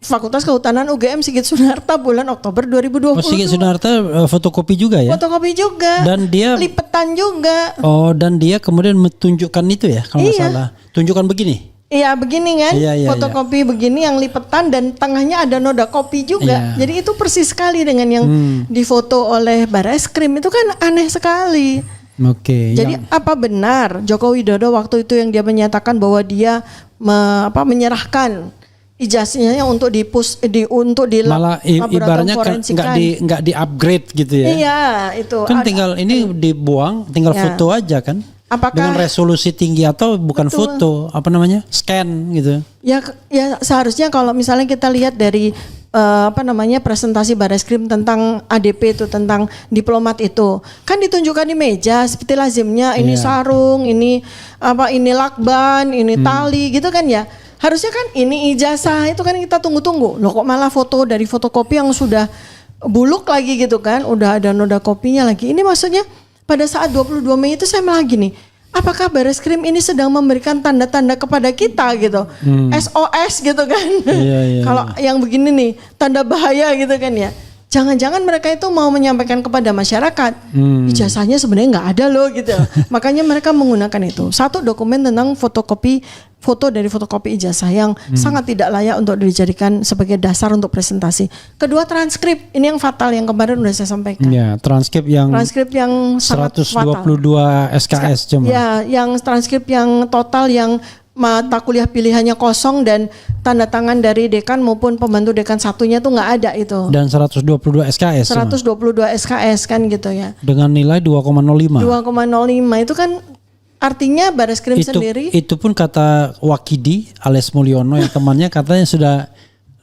Fakultas Kehutanan UGM Sigit Sunarta bulan Oktober 2020. Oh, Sigit Sunarta fotokopi juga ya? Fotokopi juga. Dan dia lipetan juga. Oh, dan dia kemudian menunjukkan itu ya kalau nggak Iya. salah. Tunjukkan begini. Iya begini kan, Iya, fotokopi begini yang lipetan dan tengahnya ada noda kopi juga. Iya. Jadi itu persis sekali dengan yang difoto oleh Barreskrim, itu kan aneh sekali. Oke. Jadi apa benar Joko Widodo waktu itu yang dia menyatakan bahwa dia menyerahkan ijazahnya untuk untuk di malah ibaratnya nggak di upgrade gitu ya? Iya itu. Kan tinggal ini dibuang, tinggal foto aja kan? Apakah dengan resolusi tinggi atau bukan foto, apa namanya, scan gitu? Ya seharusnya kalau misalnya kita lihat dari presentasi Barreskrim tentang ADP itu, tentang diplomat itu, kan ditunjukkan di meja seperti lazimnya, ini sarung, ini lakban, ini tali gitu kan ya. Harusnya kan ini ijazah, itu kan kita tunggu-tunggu. Loh kok malah foto dari fotokopi yang sudah buluk lagi gitu kan, udah ada noda kopinya lagi. Ini maksudnya pada saat 22 Mei itu saya malah gini, apakah Barreskrim ini sedang memberikan tanda-tanda kepada kita gitu, SOS gitu kan. Kalau yang begini nih, tanda bahaya gitu kan ya. Jangan-jangan mereka itu mau menyampaikan kepada masyarakat, ijazahnya sebenarnya nggak ada loh gitu. Makanya mereka menggunakan itu. Satu, dokumen tentang foto dari fotokopi ijazah yang sangat tidak layak untuk dijadikan sebagai dasar untuk presentasi. Kedua, transkrip. Ini yang fatal yang kemarin udah saya sampaikan. Ya, transkrip yang sangat 122 fatal. SKS cuma. Ya, yang transkrip yang total yang mata kuliah pilihannya kosong dan tanda tangan dari dekan maupun pembantu dekan satunya tuh nggak ada itu. Dan 122 SKS. 122 SKS kan gitu ya. Dengan nilai 2,05. 2,05 itu kan artinya Barreskrim sendiri. Itu pun kata Wakidi alias Mulyono yang temannya katanya sudah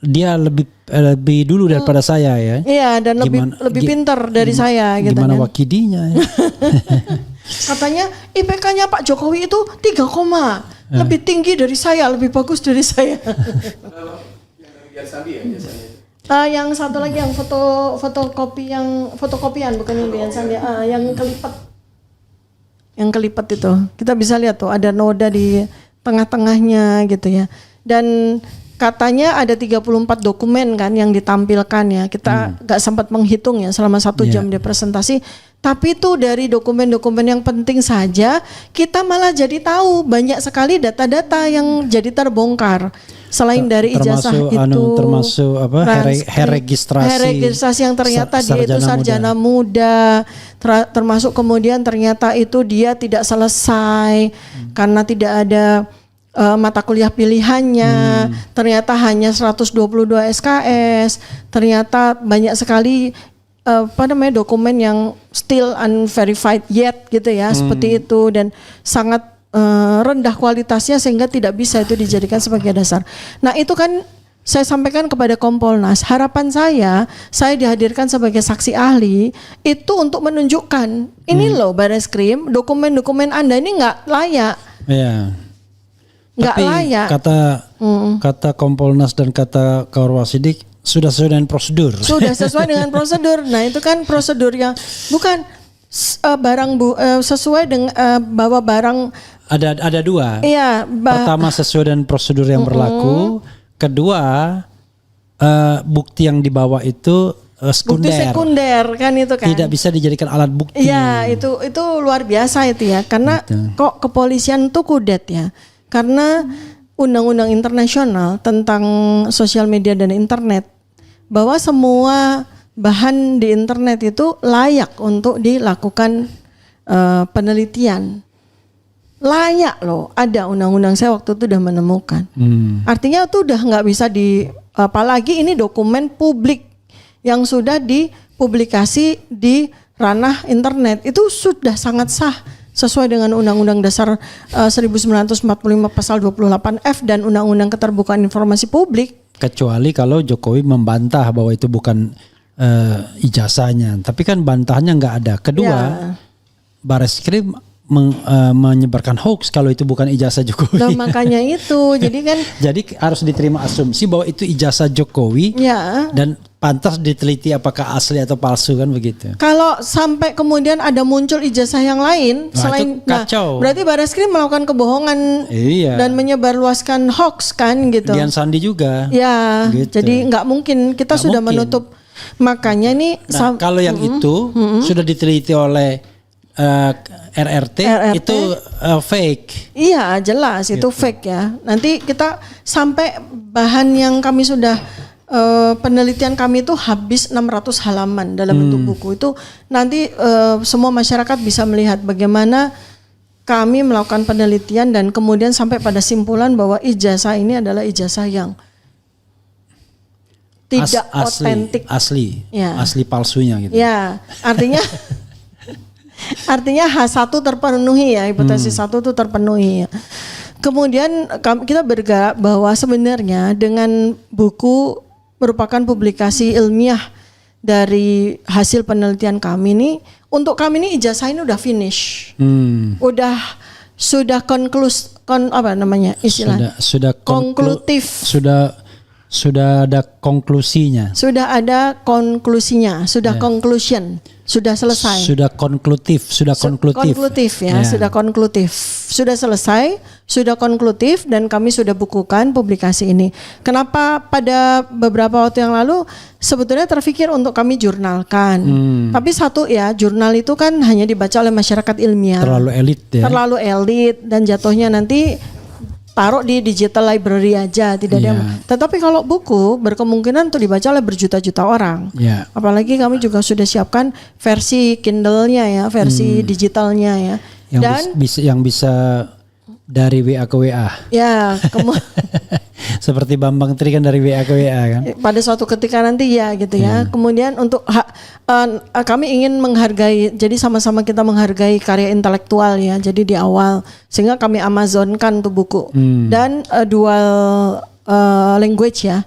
dia lebih dulu daripada saya ya. Iya, dan lebih pintar dari saya gitu gimana kan. Wakidinya ya. Katanya IPK-nya Pak Jokowi itu 3, lebih tinggi dari saya, lebih bagus dari saya. Yang satu lagi yang fotokopian bukan yang Bian Sandi, yang kelipat. Yang kelipat itu. Kita bisa lihat tuh ada noda di tengah-tengahnya gitu ya. Dan katanya ada 34 dokumen kan yang ditampilkan ya. Kita gak sempat menghitung ya selama 1 jam dia presentasi. Tapi itu dari dokumen-dokumen yang penting saja kita malah jadi tahu banyak sekali data-data yang jadi terbongkar. Selain dari ijazah termasuk registrasi yang ternyata dia itu sarjana muda. Termasuk kemudian ternyata itu dia tidak selesai karena tidak ada mata kuliah pilihannya, ternyata hanya 122 SKS, ternyata banyak sekali dokumen yang still unverified yet gitu ya, seperti itu, dan sangat rendah kualitasnya sehingga tidak bisa itu dijadikan sebagai dasar. Nah itu kan saya sampaikan kepada Kompolnas, harapan saya dihadirkan sebagai saksi ahli itu untuk menunjukkan ini loh Barreskrim, dokumen-dokumen Anda ini nggak layak. Iya. Nggak layak. Kata Kompolnas dan kata Kawarwasidik sudah sesuai dengan prosedur. Sudah sesuai dengan prosedur. Nah itu kan prosedurnya bukan sesuai dengan bawa barang. Ada dua. Iya. Pertama sesuai dengan prosedur yang berlaku. Kedua bukti yang dibawa itu sekunder. Bukti sekunder kan itu kan. Tidak bisa dijadikan alat bukti. Iya itu luar biasa itu ya. Karena kok kepolisian tuh kudet ya. Karena undang-undang internasional tentang sosial media dan internet, bahwa semua bahan di internet itu layak untuk dilakukan penelitian. Layak loh, ada undang-undang, saya waktu itu udah menemukan. Artinya itu udah nggak bisa apalagi ini dokumen publik yang sudah dipublikasi di ranah internet, itu sudah sangat sah sesuai dengan Undang-Undang Dasar 1945 Pasal 28F dan Undang-Undang Keterbukaan Informasi Publik. Kecuali kalau Jokowi membantah bahwa itu bukan ijazahnya, tapi kan bantahannya nggak ada. Kedua, Barreskrim menyebarkan hoax kalau itu bukan ijazah Jokowi. Nah, makanya itu. Jadi kan jadi harus diterima asumsi bahwa itu ijazah Jokowi ya, dan pantas diteliti apakah asli atau palsu kan begitu. kalau sampai kemudian ada muncul ijazah yang lain Nah, selain itu kacau. berarti Barreskrim melakukan kebohongan Iya. dan menyebarluaskan hoax kan gitu. Dian Sandi juga. Ya, Gitu. jadi nggak mungkin kita Nggak sudah mungkin. menutup. Makanya nih Nah, kalau yang itu sudah diteliti oleh RRT itu fake. iya jelas itu Gitu. fake ya. Nanti kita sampai bahan yang kami sudah penelitian kami itu habis 600 halaman dalam bentuk buku itu nanti semua masyarakat bisa melihat bagaimana kami melakukan penelitian dan kemudian sampai pada simpulan bahwa ijazah ini adalah ijazah yang tidak otentik. Asli Ya. asli palsunya gitu. Ya, artinya artinya H1 terpenuhi ya, hipotesis 1 itu terpenuhi ya. Kemudian kita bergerak bahwa sebenarnya dengan buku merupakan publikasi ilmiah dari hasil penelitian kami nih, untuk kami ini ijazah ini udah finish. Sudah apa namanya istilahnya? Sudah konklutif. Sudah ada konklusinya. Sudah ada konklusinya, sudah conclusion, sudah selesai. Sudah konklutif. Sudah konklutif. Sudah selesai, sudah konklutif dan kami sudah bukukan publikasi ini. Kenapa pada beberapa waktu yang lalu sebetulnya terpikir untuk kami jurnalkan. Tapi satu ya, jurnal itu kan hanya dibaca oleh masyarakat ilmiah. Terlalu elit ya. Terlalu elit dan jatuhnya nanti taruh di digital library aja, tidak ada. Tetapi kalau buku berkemungkinan untuk dibaca oleh berjuta-juta orang. Apalagi kami juga sudah siapkan versi Kindle-nya ya, versi digitalnya ya. Yang bisa dari WA ke WA. Ya, Seperti Bambang Tri kan dari WA ke WA kan. pada suatu ketika nanti ya gitu ya. Kemudian untuk kami ingin menghargai, jadi sama-sama kita menghargai karya intelektual ya. Jadi di awal sehingga kami Amazonkan tuh buku dan dual language ya.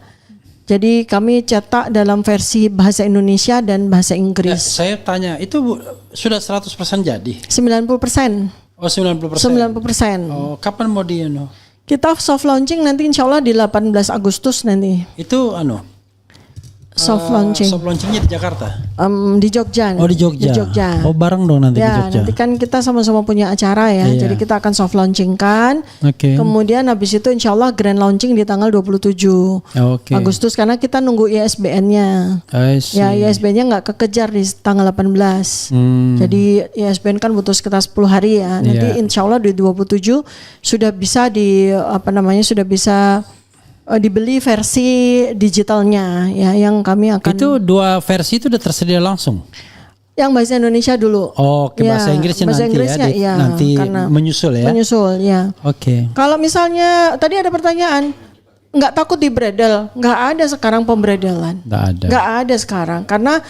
Jadi kami cetak dalam versi bahasa Indonesia dan bahasa Inggris. Saya tanya, itu sudah 100% jadi? 90%. Oh 90%. 90%. Oh, kapan mau di Kita soft launching nanti insya Allah di 18 Agustus nanti. Itu Soft launching. Soft launchingnya di Jakarta? Di Jogja. Oh di Jogja. Oh bareng dong nanti di Ya, Jogja. nanti kan kita sama-sama punya acara ya. Iya. Jadi kita akan soft launching kan. Oke. Kemudian habis itu insya Allah grand launching di tanggal 27 Oke. Agustus karena kita nunggu ISBN-nya. I see. Ya ISBN-nya nggak kekejar di tanggal 18. Jadi ISBN kan butuh sekitar 10 hari ya. Nanti Iya. insya Allah di 27 sudah bisa sudah bisa dibeli versi digitalnya ya yang kami akan. Itu 2 versi itu udah tersedia langsung? Yang bahasa Indonesia dulu. Oh, ke Ya, bahasa Inggrisnya bahasa nanti Inggrisnya, ya. iya, Nanti karena menyusul ya. Menyusul ya. Oke. Kalau misalnya tadi ada pertanyaan, nggak takut dibredel? Nggak ada sekarang pembredelan. Nggak ada. Nggak ada sekarang karena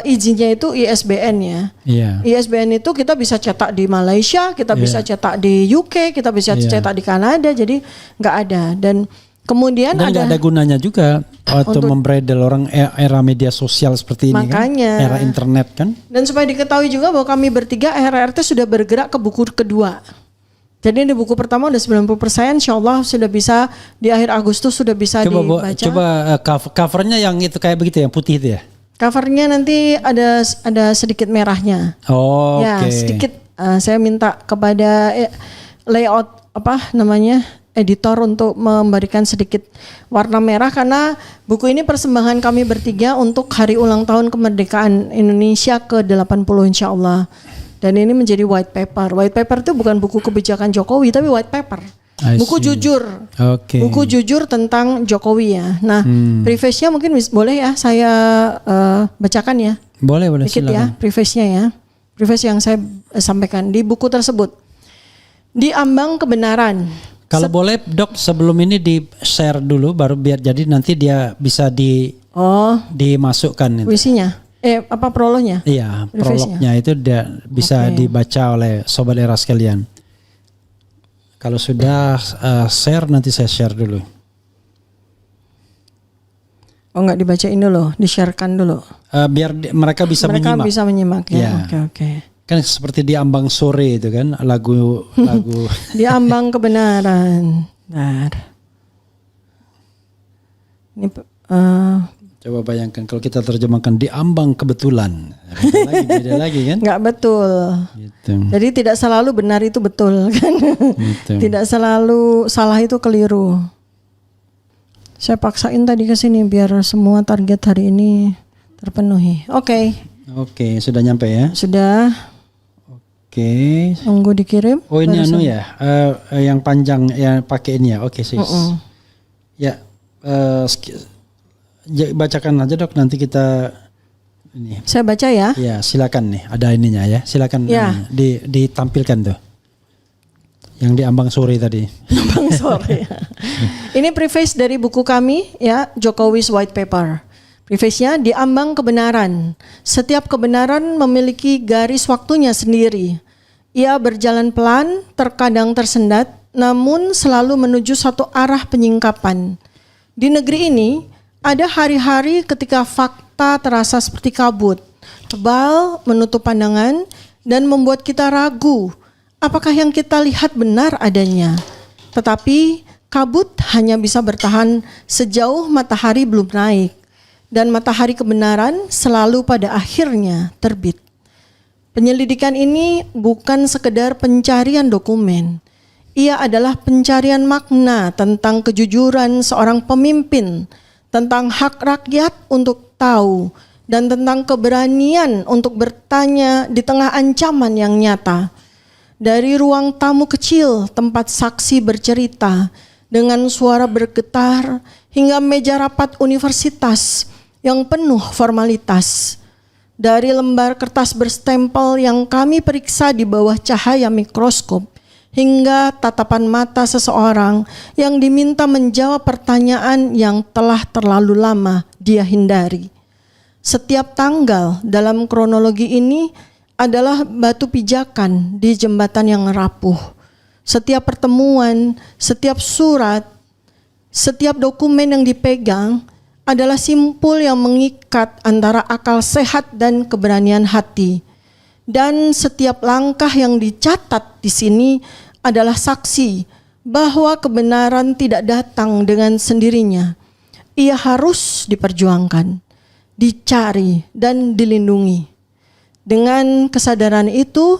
izinnya itu ISBN ya. Iya. ISBN itu kita bisa cetak di Malaysia, kita bisa cetak di UK, kita bisa cetak di Kanada. Jadi nggak ada dan kemudian Dan nggak ada gunanya juga waktu membredel orang era media sosial seperti ini Makanya. kan, era internet kan. Dan supaya diketahui juga bahwa kami bertiga RRT sudah bergerak ke buku kedua. Jadi di buku pertama udah 90%, insya Allah sudah bisa di akhir Agustus sudah bisa dibaca. Coba covernya yang itu kayak begitu yang putih itu ya. Covernya nanti ada sedikit merahnya. Oh, Ya oke. sedikit. Saya minta kepada layout editor untuk memberikan sedikit warna merah karena buku ini persembahan kami bertiga untuk hari ulang tahun kemerdekaan Indonesia ke-80 insya Allah. Dan ini menjadi white paper. White paper itu bukan buku kebijakan Jokowi tapi white paper. Buku jujur. Oke. Buku jujur tentang Jokowi ya. Nah, preface-nya mungkin boleh ya saya bacakan ya. Boleh Dikit silakan. ya preface-nya ya. Preface yang saya sampaikan di buku tersebut. Di ambang kebenaran. Kalau boleh Dok, sebelum ini di-share dulu baru biar jadi nanti dia bisa dimasukkan itu. Puisinya. Prolognya? Iya, Preface-nya. prolognya itu dia bisa dibaca oleh sobat era sekalian. Kalau sudah share nanti saya share dulu. Oh, enggak dibacain dulu, di-sharekan dulu. Biar mereka bisa menyimak. Mereka bisa menyimak ya. Ya. Oke. Kan seperti di ambang sore itu kan lagu Di ambang kebenaran. Bentar. Ini coba bayangkan kalau kita terjemahkan di ambang kebetulan. Beda lagi kan? nggak betul. Gitu. Jadi tidak selalu benar itu betul kan. Gitu. Tidak selalu salah itu keliru. Saya paksain tadi ke sini biar semua target hari ini terpenuhi. Oke, sudah nyampe ya? Sudah. Oke. Tunggu dikirim. Oh ini yang panjang yang pakai ini ya. Oke, sis. Ya, bacakan aja dok. Nanti kita ini. Saya baca ya. Ya, silakan nih. Ada ininya ya. Silakan Ya. ditampilkan tuh. Yang di ambang sore tadi. Ambang sore. Ini preface dari buku kami ya, Jokowi's White Paper. Preface-nya, di ambang kebenaran. Setiap kebenaran memiliki garis waktunya sendiri. Ia berjalan pelan, terkadang tersendat, namun selalu menuju satu arah penyingkapan. Di negeri ini, ada hari-hari ketika fakta terasa seperti kabut, tebal, menutup pandangan, dan membuat kita ragu apakah yang kita lihat benar adanya. Tetapi kabut hanya bisa bertahan sejauh matahari belum naik. Dan matahari kebenaran selalu pada akhirnya terbit. Penyelidikan ini bukan sekedar pencarian dokumen. Ia adalah pencarian makna tentang kejujuran seorang pemimpin, tentang hak rakyat untuk tahu, dan tentang keberanian untuk bertanya di tengah ancaman yang nyata. Dari ruang tamu kecil tempat saksi bercerita dengan suara bergetar hingga meja rapat universitas yang penuh formalitas. Dari lembar kertas berstempel yang kami periksa di bawah cahaya mikroskop hingga tatapan mata seseorang yang diminta menjawab pertanyaan yang telah terlalu lama dia hindari. Setiap tanggal dalam kronologi ini adalah batu pijakan di jembatan yang rapuh. Setiap pertemuan, setiap surat, setiap dokumen yang dipegang adalah simpul yang mengikat antara akal sehat dan keberanian hati. Dan setiap langkah yang dicatat di sini adalah saksi bahwa kebenaran tidak datang dengan sendirinya. Ia harus diperjuangkan, dicari, dan dilindungi. Dengan kesadaran itu,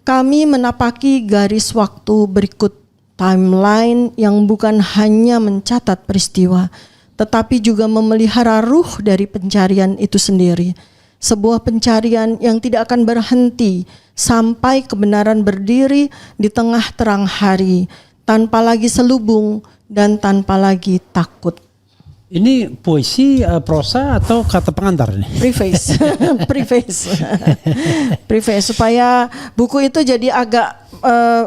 kami menapaki garis waktu berikut, timeline yang bukan hanya mencatat peristiwa, tetapi juga memelihara ruh dari pencarian itu sendiri. Sebuah pencarian yang tidak akan berhenti sampai kebenaran berdiri di tengah terang hari, tanpa lagi selubung dan tanpa lagi takut. Ini puisi, prosa atau kata pengantar nih? Preface. Preface supaya buku itu jadi agak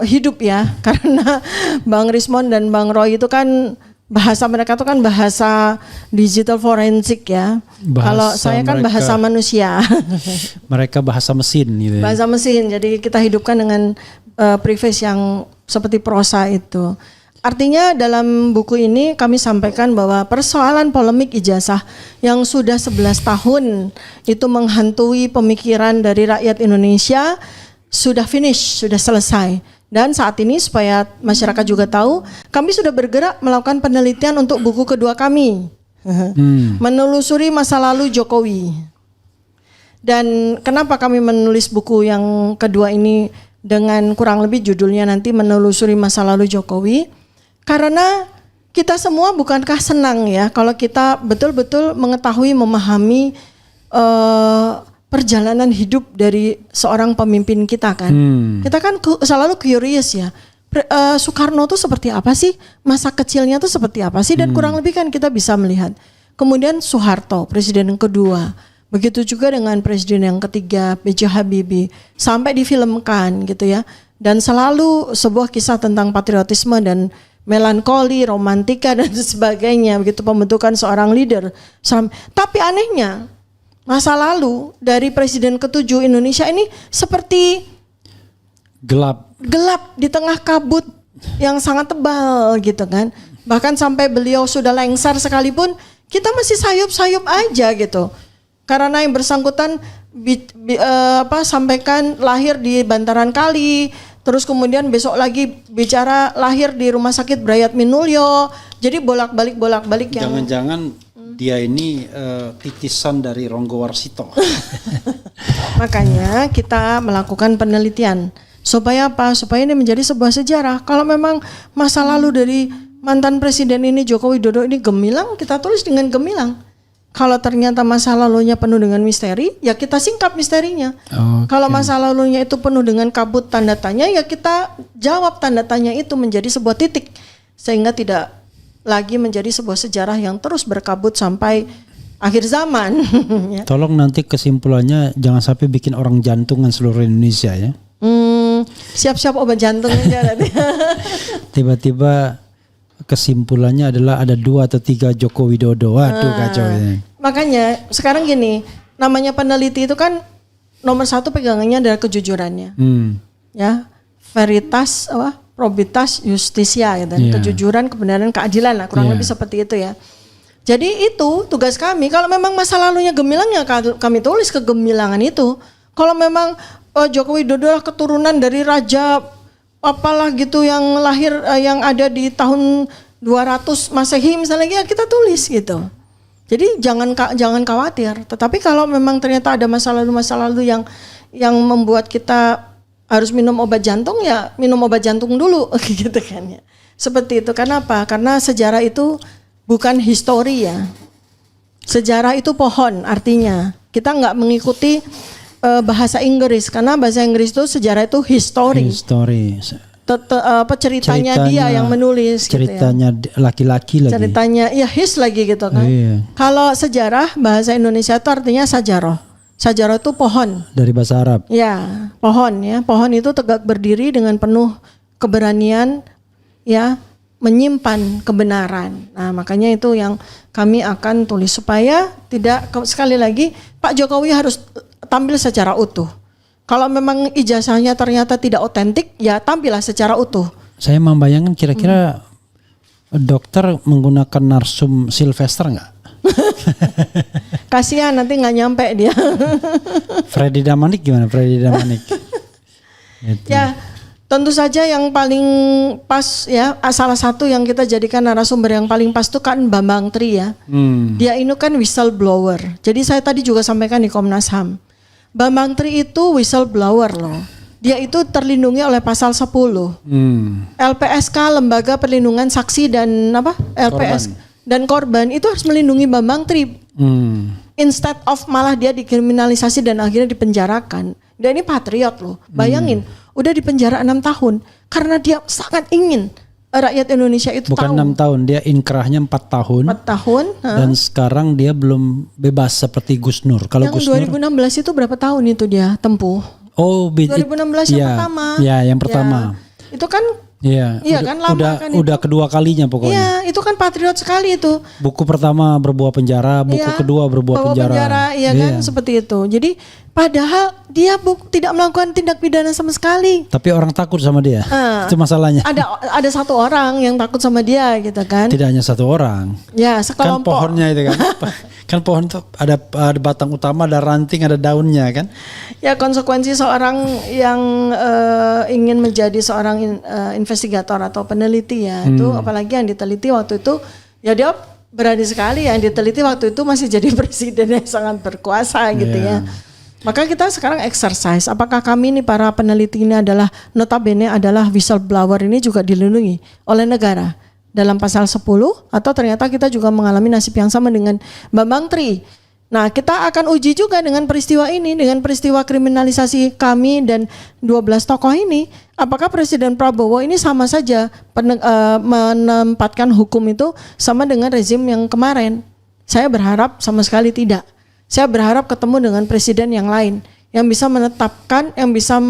hidup ya, karena Bang Rismond dan Bang Roy itu kan bahasa mereka itu kan bahasa digital forensik ya. Kalau saya kan bahasa manusia. Mereka bahasa mesin gitu. Bahasa mesin. Jadi kita hidupkan dengan preface yang seperti prosa itu. Artinya dalam buku ini kami sampaikan bahwa persoalan polemik ijazah yang sudah 11 tahun itu menghantui pemikiran dari rakyat Indonesia sudah finish, sudah selesai. Dan saat ini supaya masyarakat juga tahu, kami sudah bergerak melakukan penelitian untuk buku kedua kami. Menelusuri masa lalu Jokowi. Dan kenapa kami menulis buku yang kedua ini dengan kurang lebih judulnya nanti menelusuri masa lalu Jokowi? Karena kita semua bukankah senang ya kalau kita betul-betul mengetahui, memahami perjalanan hidup dari seorang pemimpin kita kan. Kita kan selalu curious ya. Soekarno tuh seperti apa sih? Masa kecilnya tuh seperti apa sih? Dan kurang lebih kan kita bisa melihat. Kemudian Soeharto, presiden yang kedua. Begitu juga dengan presiden yang ketiga, B.J. Habibie. Sampai difilmkan gitu ya. Dan selalu sebuah kisah tentang patriotisme dan melankoli, romantika dan sebagainya. Begitu pembentukan seorang leader. Tapi anehnya, masa lalu dari presiden ke-7 Indonesia ini seperti gelap di tengah kabut yang sangat tebal gitu kan. Bahkan sampai beliau sudah lengser sekalipun kita masih sayup-sayup aja gitu. Karena yang bersangkutan sampaikan lahir di bantaran kali, terus kemudian besok lagi bicara lahir di Rumah Sakit Brayat Minulyo. Jadi bolak-balik yang jangan-jangan dia ini titisan dari Ronggo Warsito. Makanya kita melakukan penelitian supaya apa? Supaya ini menjadi sebuah sejarah. Kalau memang masa lalu dari mantan presiden ini Joko Widodo ini gemilang, kita tulis dengan gemilang. Kalau ternyata masa lalunya penuh dengan misteri, ya kita singkap misterinya. Kalau masa lalunya itu penuh dengan kabut tanda tanya, ya kita jawab tanda tanya itu menjadi sebuah titik, sehingga tidak lagi menjadi sebuah sejarah yang terus berkabut sampai akhir zaman. Ya. Tolong nanti kesimpulannya jangan sampai bikin orang jantungan seluruh Indonesia ya. Siap-siap obat jantung aja nanti. Tiba-tiba kesimpulannya adalah ada 2 atau 3 Joko Widodo. Waduh kacau ini. Makanya sekarang gini, namanya peneliti itu kan nomor 1 pegangannya adalah kejujurannya. Ya, veritas, probitas, justisia, gitu. Kejujuran, kebenaran, keadilan lah, kurang lebih seperti itu ya. Jadi itu tugas kami. Kalau memang masa lalunya gemilang ya kami tulis kegemilangan itu. Kalau memang Joko Widodo adalah keturunan dari raja apalah gitu yang lahir yang ada di tahun 200 Masehi misalnya, ya kita tulis gitu. Jadi jangan khawatir. Tetapi kalau memang ternyata ada masa lalu yang membuat kita harus minum obat jantung, ya minum obat jantung dulu gitu kan ya. Seperti itu. Kenapa? Karena sejarah itu bukan histori ya. Sejarah itu pohon artinya. Kita nggak mengikuti bahasa Inggris, karena bahasa Inggris itu sejarah itu history. Ceritanya dia yang menulis. Ceritanya gitu ya. Laki-laki lagi. Ceritanya ya his lagi gitu kan. Iya. Kalau sejarah bahasa Indonesia itu artinya sajaroh. Sajaroh itu pohon. Dari bahasa Arab. Ya, pohon ya. Pohon itu tegak berdiri dengan penuh keberanian ya, menyimpan kebenaran. Nah, makanya itu yang kami akan tulis supaya tidak, sekali lagi Pak Jokowi harus tampil secara utuh. Kalau memang ijazahnya ternyata tidak otentik, ya tampillah secara utuh. Saya membayangkan kira-kira dokter menggunakan narsum Sylvester nggak? Kasihan nanti nggak nyampe dia. Freddy Damanik gimana? Freddy Damanik. Gitu. Ya, tentu saja yang paling pas ya, salah satu yang kita jadikan narasumber yang paling pas itu kan Bambang Tri ya. Dia ini kan whistleblower. Jadi saya tadi juga sampaikan di Komnas HAM. Bambang Tri itu whistleblower loh. Dia itu terlindungi oleh pasal 10. LPSK, Lembaga Perlindungan Saksi dan LPS korban. Dan korban itu harus melindungi Bambang Tri. Instead of malah dia dikriminalisasi dan akhirnya dipenjarakan. Dia ini patriot loh. Bayangin, udah dipenjara 6 tahun karena dia sangat ingin rakyat Indonesia itu bukan tahu. 6 tahun, dia inkrahnya 4 tahun. 4 tahun. Dan sekarang dia belum bebas seperti Gus Nur. Kalau yang Gus Nur 2016 itu berapa tahun itu dia tempuh? 2016 yang pertama. Ya, yang pertama. Ya, itu kan iya kan lama kan udah itu. Kedua kalinya pokoknya. Iya, itu kan patriot sekali itu. Buku pertama berbuah penjara, buku kedua berbuah penjara. Iya kan, seperti itu. Jadi padahal dia tidak melakukan tindak pidana sama sekali. Tapi orang takut sama dia. Itu masalahnya. Ada satu orang yang takut sama dia gitu kan. Tidak hanya satu orang. Ya, sekelompok. Kan pohonnya itu kan. Kan pohon itu ada batang utama, ada ranting, ada daunnya kan. Ya, konsekuensi seorang yang ingin menjadi seorang investigator atau peneliti ya, itu apalagi yang diteliti waktu itu ya dia berani sekali, yang diteliti waktu itu masih jadi presiden yang sangat berkuasa gitu ya. Maka kita sekarang exercise, apakah kami ini para peneliti ini adalah notabene adalah whistleblower ini juga dilindungi oleh negara dalam pasal 10 atau ternyata kita juga mengalami nasib yang sama dengan Bambang Tri. Nah, kita akan uji juga dengan peristiwa ini, dengan peristiwa kriminalisasi kami dan 12 tokoh ini. Apakah Presiden Prabowo ini sama saja menempatkan hukum itu sama dengan rezim yang kemarin? Saya berharap sama sekali tidak. Saya berharap ketemu dengan presiden yang lain yang bisa menetapkan, yang bisa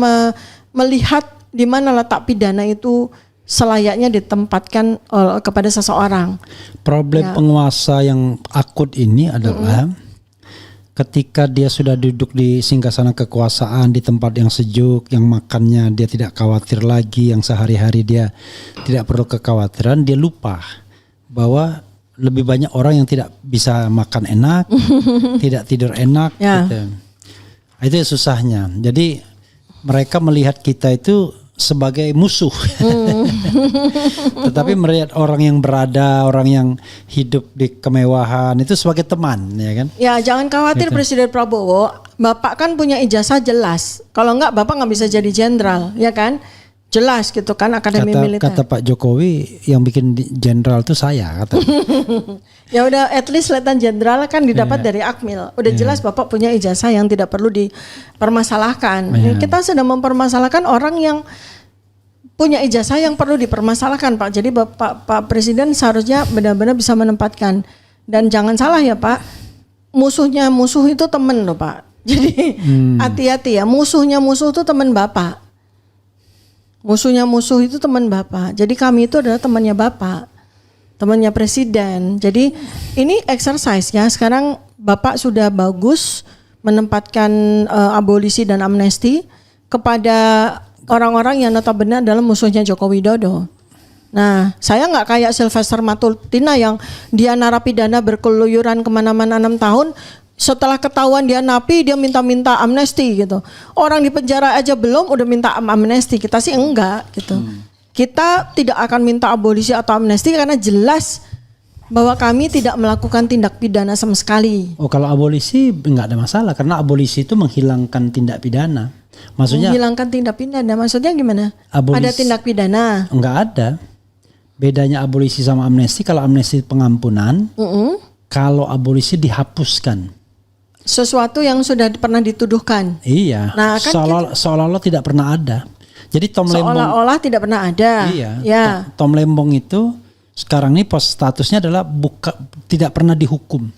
melihat di mana letak pidana itu selayaknya ditempatkan kepada seseorang. Problem penguasa yang akut ini adalah ketika dia sudah duduk di singgasana kekuasaan, di tempat yang sejuk, yang makannya dia tidak khawatir lagi, yang sehari-hari dia tidak perlu kekhawatiran, dia lupa bahwa lebih banyak orang yang tidak bisa makan enak, tidak tidur enak. Gitu. Itu yang susahnya. Jadi mereka melihat kita itu sebagai musuh. Tetapi melihat orang yang berada, orang yang hidup di kemewahan itu sebagai teman, ya kan? Ya, jangan khawatir Gitu. Presiden Prabowo, Bapak kan punya ijazah jelas. Kalau enggak Bapak nggak bisa jadi jenderal, ya kan? Jelas gitu kan akademi militer. Kata Pak Jokowi yang bikin jenderal itu saya kata. Ya udah, at least letnan jenderal kan didapat dari Akmil. Udah jelas Bapak punya ijazah yang tidak perlu dipermasalahkan. Iya. Kita sedang mempermasalahkan orang yang punya ijazah yang perlu dipermasalahkan, Pak. Jadi Pak Presiden seharusnya benar-benar bisa menempatkan. Dan jangan salah ya, Pak. Musuh itu teman loh, Pak. Jadi hati-hati ya. Musuh itu teman Bapak. Musuhnya musuh itu teman Bapak. Jadi kami itu adalah temannya Bapak. Temannya Presiden. Jadi ini exercise-nya. Sekarang Bapak sudah bagus menempatkan abolisi dan amnesti kepada orang-orang yang notabene adalah musuhnya Joko Widodo. Nah, saya nggak kayak Sylvester Matutina yang dia narapidana berkeluyuran kemana-mana 6 tahun. Setelah ketahuan dia napi, dia minta-minta amnesti gitu. Orang di penjara aja belum, udah minta amnesti. Kita sih enggak gitu. Kita tidak akan minta abolisi atau amnesti karena jelas bahwa kami tidak melakukan tindak pidana sama sekali. Oh, kalau abolisi nggak ada masalah karena abolisi itu menghilangkan tindak pidana. Maksudnya Menghilangkan tindak pidana, maksudnya gimana? Abolis- Ada tindak pidana. nggak ada. Bedanya abolisi sama amnesti, kalau amnesti pengampunan, kalau abolisi dihapuskan. Sesuatu yang sudah pernah dituduhkan. Iya. Nah, kan Seolah-olah tidak pernah ada. Jadi Tom Lembong, Seolah-olah tidak pernah ada. iya. Ya. Tom Lembong itu sekarang ini statusnya adalah tidak pernah dihukum,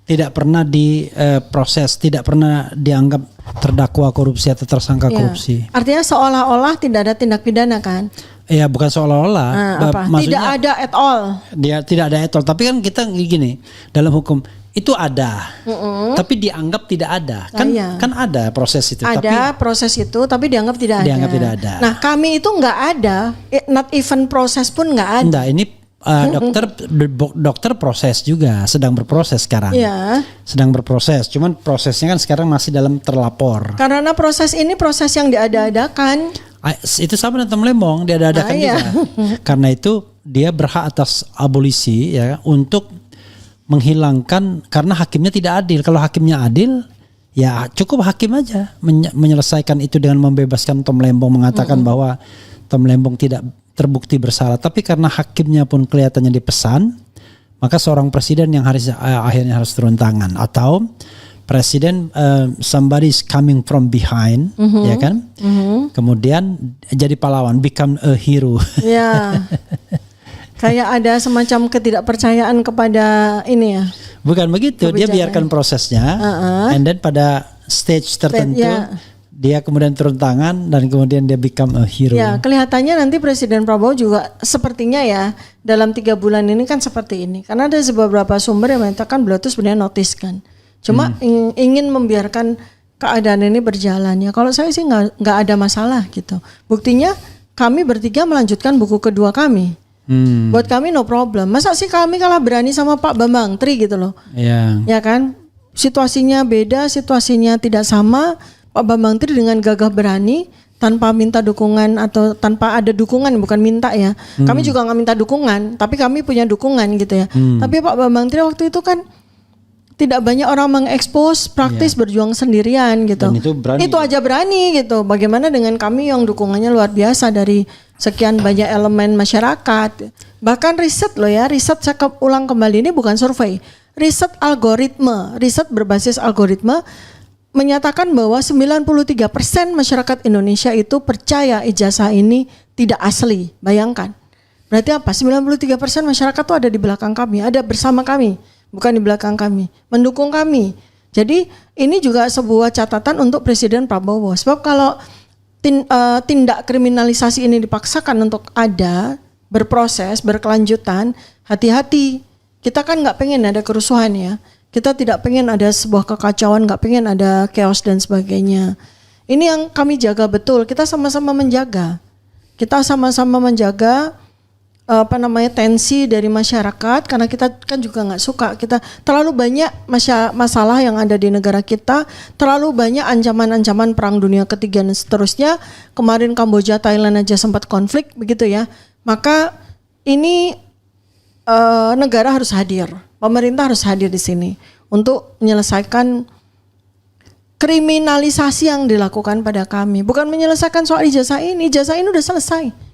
tidak pernah diproses, tidak pernah dianggap terdakwa korupsi atau tersangka Ya. korupsi. Artinya seolah-olah tidak ada tindak pidana kan? Ya bukan seolah-olah. Nah, apa? Tidak Maksudnya ada at all. dia tidak ada etol. Tapi kan kita gini, dalam hukum itu ada, tapi dianggap tidak ada. Kan Iya. kan ada proses itu. Ada proses itu, tapi dianggap tidak ada. Dianggap tidak ada. Nah, kami itu nggak ada, not even proses pun nggak ada. Enggak, ini dokter proses juga, sedang berproses sekarang. Iya. Sedang berproses. Cuman prosesnya kan sekarang masih dalam terlapor. Karena proses ini proses yang diada-adakan. Itu sama dengan Tom Lembong, dia adakan Iya. juga. Karena itu dia berhak atas abolisi ya untuk menghilangkan, karena hakimnya tidak adil. Kalau hakimnya adil, ya cukup hakim aja menyelesaikan itu dengan membebaskan Tom Lembong, mengatakan bahwa Tom Lembong tidak terbukti bersalah. Tapi karena hakimnya pun kelihatannya dipesan, maka seorang presiden yang akhirnya harus turun tangan, atau presiden somebody is coming from behind, ya kan? Kemudian jadi pahlawan, become a hero. Ya. Kayak ada semacam ketidakpercayaan kepada ini ya. Bukan begitu, dia biarkan prosesnya, and then pada stage tertentu ya. dia kemudian turun tangan dan kemudian dia become a hero. Ya, kelihatannya nanti Presiden Prabowo juga sepertinya ya dalam 3 bulan ini kan seperti ini. Karena ada beberapa sumber yang mengatakan beliau itu sebenarnya notice kan. Cuma ingin membiarkan keadaan ini berjalan ya. Kalau saya sih nggak ada masalah gitu. Buktinya kami bertiga melanjutkan buku kedua kami. Buat kami no problem. Masa sih kami kalah berani sama Pak Bambang Tri gitu loh. Ya. Ya kan? Situasinya beda, situasinya tidak sama. Pak Bambang Tri dengan gagah berani tanpa minta dukungan atau tanpa ada dukungan, bukan minta ya. Kami juga nggak minta dukungan, tapi kami punya dukungan gitu ya. Tapi Pak Bambang Tri waktu itu kan tidak banyak orang mengekspos praktis berjuang sendirian gitu. Dan itu berani. Itu aja berani gitu. Bagaimana dengan kami yang dukungannya luar biasa dari sekian banyak elemen masyarakat. Bahkan riset loh ya, riset saya ulang kembali, ini bukan survei. Riset algoritma, riset berbasis algoritma menyatakan bahwa 93% masyarakat Indonesia itu percaya ijazah ini tidak asli. Bayangkan. Berarti apa? 93% masyarakat itu ada di belakang kami, ada bersama kami, bukan di belakang kami, mendukung kami. Jadi ini juga sebuah catatan untuk Presiden Prabowo. Sebab kalau tindak kriminalisasi ini dipaksakan untuk ada, berproses, berkelanjutan, hati-hati. Kita kan nggak pengen ada kerusuhan ya. Kita tidak pengen ada sebuah kekacauan, nggak pengen ada chaos dan sebagainya. Ini yang kami jaga betul. Kita sama-sama menjaga. Kita sama-sama menjaga tensi dari masyarakat, karena kita kan juga nggak suka kita terlalu banyak masalah yang ada di negara kita, terlalu banyak ancaman-ancaman perang dunia ketiga dan seterusnya. Kemarin Kamboja, Thailand aja sempat konflik begitu ya. Maka ini negara harus hadir, pemerintah harus hadir di sini untuk menyelesaikan kriminalisasi yang dilakukan pada kami. Bukan menyelesaikan soal ijazah ini udah selesai.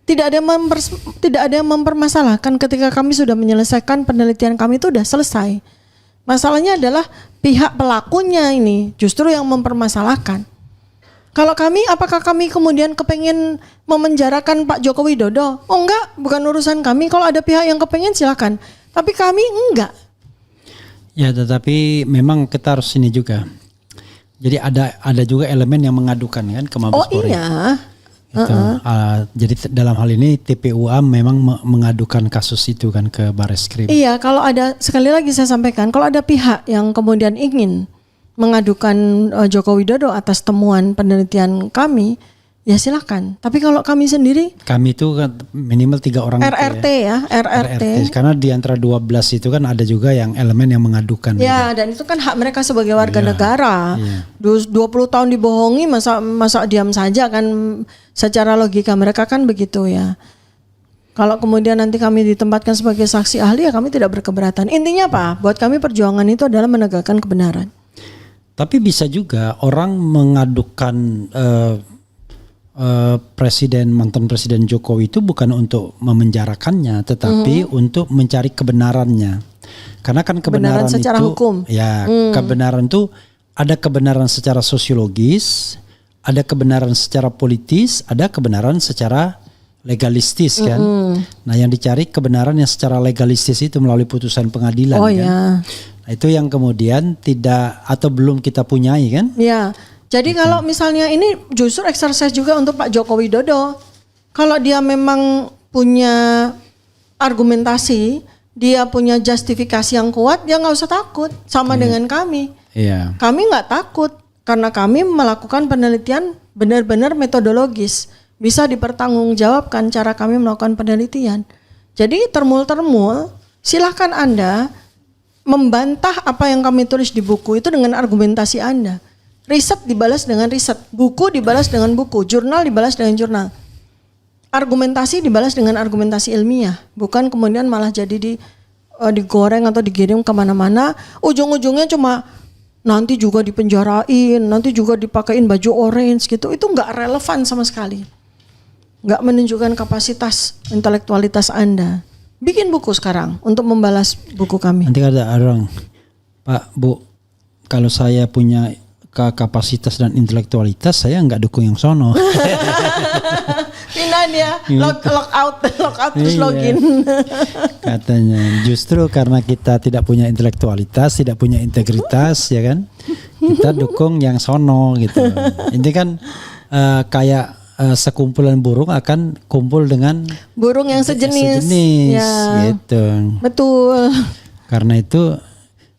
Tidak ada yang mempermasalahkan ketika kami sudah menyelesaikan penelitian kami itu udah selesai. Masalahnya adalah pihak pelakunya ini justru yang mempermasalahkan. Kalau kami, apakah kami kemudian kepengen memenjarakan Pak Joko Widodo? Oh enggak, bukan urusan kami. Kalau ada pihak yang kepengen silakan. Tapi kami enggak. Ya, tetapi memang kita harus ini juga. Jadi ada juga elemen yang mengadukan kan ke Mabes Polri. Oh iya. Itu, jadi dalam hal ini TPUA memang mengadukan kasus itu kan ke Barreskrim. Iya, kalau ada, sekali lagi saya sampaikan, kalau ada pihak yang kemudian ingin mengadukan Joko Widodo atas temuan penelitian kami, ya silakan. Tapi kalau kami sendiri, kami itu kan minimal 3 orang RRT RRT. Karena di antara 12 itu kan ada juga yang elemen yang mengadukan. Ya, gitu. Dan itu kan hak mereka sebagai warga negara. Iya. 20 tahun dibohongi, masa diam saja kan, secara logika mereka kan begitu ya. Kalau kemudian nanti kami ditempatkan sebagai saksi ahli, ya kami tidak berkeberatan. Intinya apa? Buat kami perjuangan itu adalah menegakkan kebenaran. Tapi bisa juga orang mengadukan mantan presiden Jokowi itu bukan untuk memenjarakannya, tetapi untuk mencari kebenarannya. Karena kan kebenaran secara itu, hukum. Ya, kebenaran itu ada kebenaran secara sosiologis, ada kebenaran secara politis, ada kebenaran secara legalistis kan. Nah, yang dicari kebenaran yang secara legalistis itu melalui putusan pengadilan kan. Ya. Nah, itu yang kemudian tidak atau belum kita punyai kan? Ya. Jadi kalau misalnya ini justru exercise juga untuk Pak Joko Widodo. Kalau dia memang punya argumentasi, dia punya justifikasi yang kuat, dia nggak usah takut sama dengan kami. Iya. Kami nggak takut karena kami melakukan penelitian benar-benar metodologis, bisa dipertanggungjawabkan cara kami melakukan penelitian. Jadi termul-termul, silahkan Anda membantah apa yang kami tulis di buku itu dengan argumentasi Anda. Riset dibalas dengan riset, buku dibalas dengan buku, jurnal dibalas dengan jurnal. Argumentasi dibalas dengan argumentasi ilmiah, bukan kemudian malah jadi digoreng atau digiring kemana-mana. Ujung-ujungnya cuma nanti juga dipenjarain, nanti juga dipakein baju orange gitu. Itu nggak relevan sama sekali, nggak menunjukkan kapasitas intelektualitas Anda. Bikin buku sekarang untuk membalas buku kami. Nanti ada orang, Pak, Bu, kalau saya punya kapasitas dan intelektualitas, saya nggak dukung yang sono. Pindah dia, lock out terus login. Katanya justru karena kita tidak punya intelektualitas, tidak punya integritas, ya kan, kita dukung yang sono gitu. Ini kan kayak sekumpulan burung akan kumpul dengan burung yang sejenis ya. Gitu. Betul. Karena itu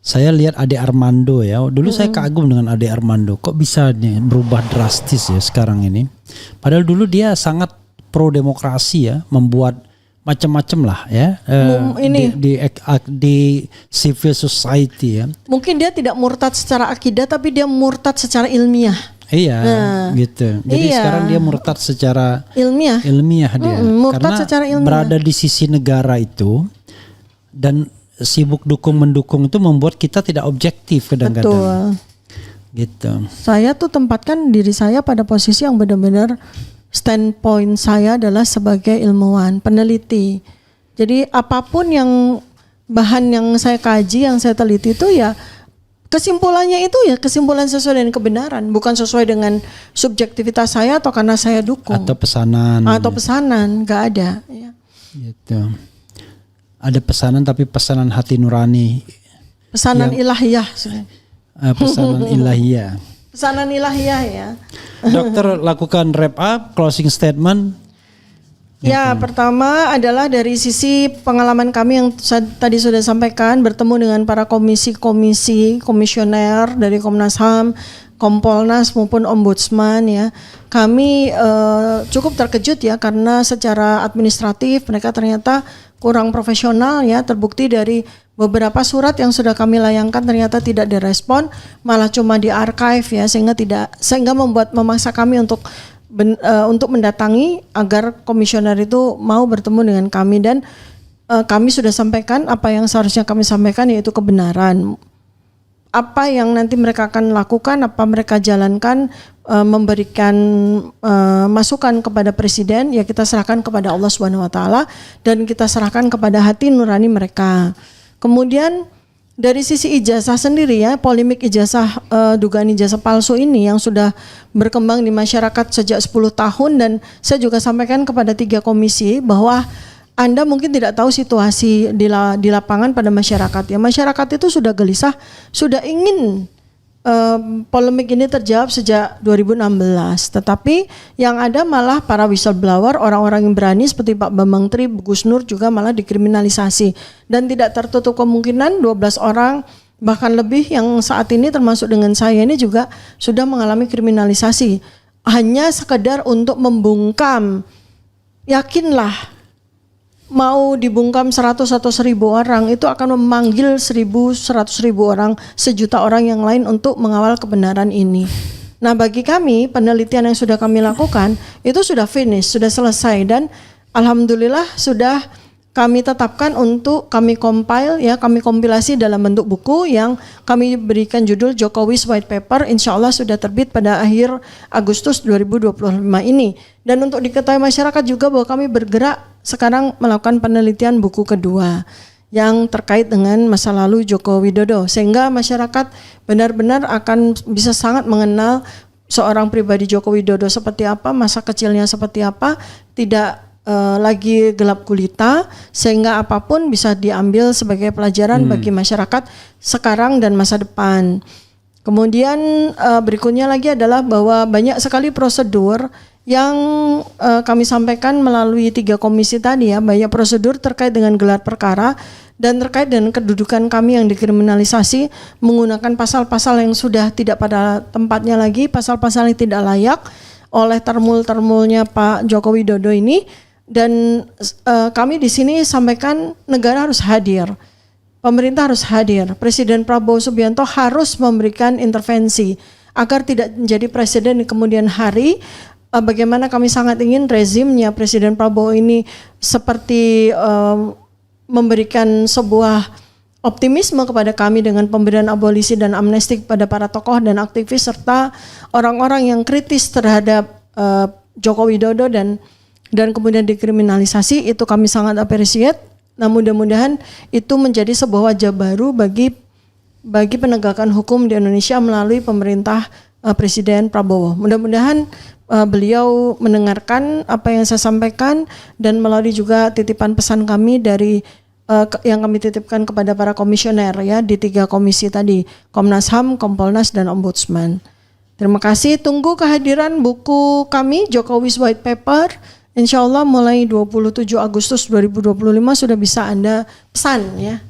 saya lihat Ade Armando ya. Dulu saya kagum dengan Ade Armando. Kok bisa nih berubah drastis ya sekarang ini. Padahal dulu dia sangat pro demokrasi ya, membuat macam-macam lah ya. Di civil society ya. Mungkin dia tidak murtad secara akidah, tapi dia murtad secara ilmiah. Iya, gitu. Jadi sekarang dia murtad secara ilmiah dia. Murtad karena secara ilmiah. Berada di sisi negara itu dan sibuk dukung-mendukung itu membuat kita tidak objektif kadang-kadang. Betul. Gitu. Saya tuh tempatkan diri saya pada posisi yang benar-benar standpoint saya adalah sebagai ilmuwan, peneliti. Jadi apapun yang bahan yang saya kaji, yang saya teliti itu ya kesimpulannya itu ya kesimpulan sesuai dengan kebenaran, bukan sesuai dengan subjektivitas saya atau karena saya dukung. Atau pesanan. Nggak ada. Ya. Gitu. Ada pesanan tapi pesanan hati nurani. Pesanan ilahiyah. Pesanan ilahiyah. Pesanan ilahiyah ya. Dokter lakukan wrap up, closing statement. Ya, pertama adalah dari sisi pengalaman kami yang tadi sudah sampaikan, bertemu dengan para komisioner dari Komnas HAM, Kompolnas maupun Ombudsman ya. Kami cukup terkejut ya karena secara administratif mereka ternyata kurang profesional ya, terbukti dari beberapa surat yang sudah kami layangkan ternyata tidak direspon, malah cuma di archive ya, sehingga memaksa kami untuk mendatangi agar komisioner itu mau bertemu dengan kami, dan kami sudah sampaikan apa yang seharusnya kami sampaikan, yaitu kebenaran. Apa yang nanti mereka akan lakukan, apa mereka jalankan, memberikan masukan kepada presiden, ya kita serahkan kepada Allah Subhanahu wa taala dan kita serahkan kepada hati nurani mereka. Kemudian dari sisi ijazah sendiri ya, polemik ijazah, dugaan ijazah palsu ini yang sudah berkembang di masyarakat sejak 10 tahun, dan saya juga sampaikan kepada 3 komisi bahwa Anda mungkin tidak tahu situasi di lapangan pada masyarakat ya. Masyarakat itu sudah gelisah, sudah ingin polemik ini terjawab sejak 2016. Tetapi yang ada malah para whistleblower, orang-orang yang berani seperti Pak Bambang Tri, Gus Nur juga malah dikriminalisasi. Dan tidak tertutup kemungkinan 12 orang bahkan lebih yang saat ini termasuk dengan saya ini juga sudah mengalami kriminalisasi. Hanya sekedar untuk membungkam. Yakinlah, mau dibungkam 100 atau 1000 orang itu akan memanggil 1000, 100.000 orang, sejuta orang yang lain untuk mengawal kebenaran ini. Nah, bagi kami penelitian yang sudah kami lakukan itu sudah finish, sudah selesai, dan alhamdulillah sudah kami tetapkan untuk kami compile ya, kami kompilasi dalam bentuk buku yang kami berikan judul Jokowi's White Paper. Insya Allah sudah terbit pada akhir Agustus 2025 ini. Dan untuk diketahui masyarakat juga bahwa kami bergerak sekarang melakukan penelitian buku kedua yang terkait dengan masa lalu Joko Widodo, sehingga masyarakat benar-benar akan bisa sangat mengenal seorang pribadi Joko Widodo seperti apa, masa kecilnya seperti apa, tidak lagi gelap gulita, sehingga apapun bisa diambil sebagai pelajaran bagi masyarakat sekarang dan masa depan. Kemudian berikutnya lagi adalah bahwa banyak sekali prosedur yang kami sampaikan melalui 3 komisi tadi ya, banyak prosedur terkait dengan gelar perkara dan terkait dengan kedudukan kami yang dikriminalisasi menggunakan pasal-pasal yang sudah tidak pada tempatnya lagi, pasal-pasal yang tidak layak oleh termul-termulnya Pak Joko Widodo ini. Dan kami di sini sampaikan negara harus hadir, pemerintah harus hadir, Presiden Prabowo Subianto harus memberikan intervensi agar tidak menjadi presiden di kemudian hari. Bagaimana kami sangat ingin rezimnya Presiden Prabowo ini seperti memberikan sebuah optimisme kepada kami dengan pemberian abolisi dan amnesti kepada para tokoh dan aktivis serta orang-orang yang kritis terhadap Joko Widodo dan kemudian dikriminalisasi. Itu kami sangat appreciate. Nah, mudah-mudahan itu menjadi sebuah wajah baru bagi penegakan hukum di Indonesia melalui pemerintah Presiden Prabowo. Mudah-mudahan beliau mendengarkan apa yang saya sampaikan dan melalui juga titipan pesan kami dari yang kami titipkan kepada para komisioner ya di 3 komisi tadi, Komnas HAM, Kompolnas, dan Ombudsman. Terima kasih. Tunggu kehadiran buku kami Jokowi's White Paper. Insya Allah mulai 27 Agustus 2025 sudah bisa Anda pesan ya.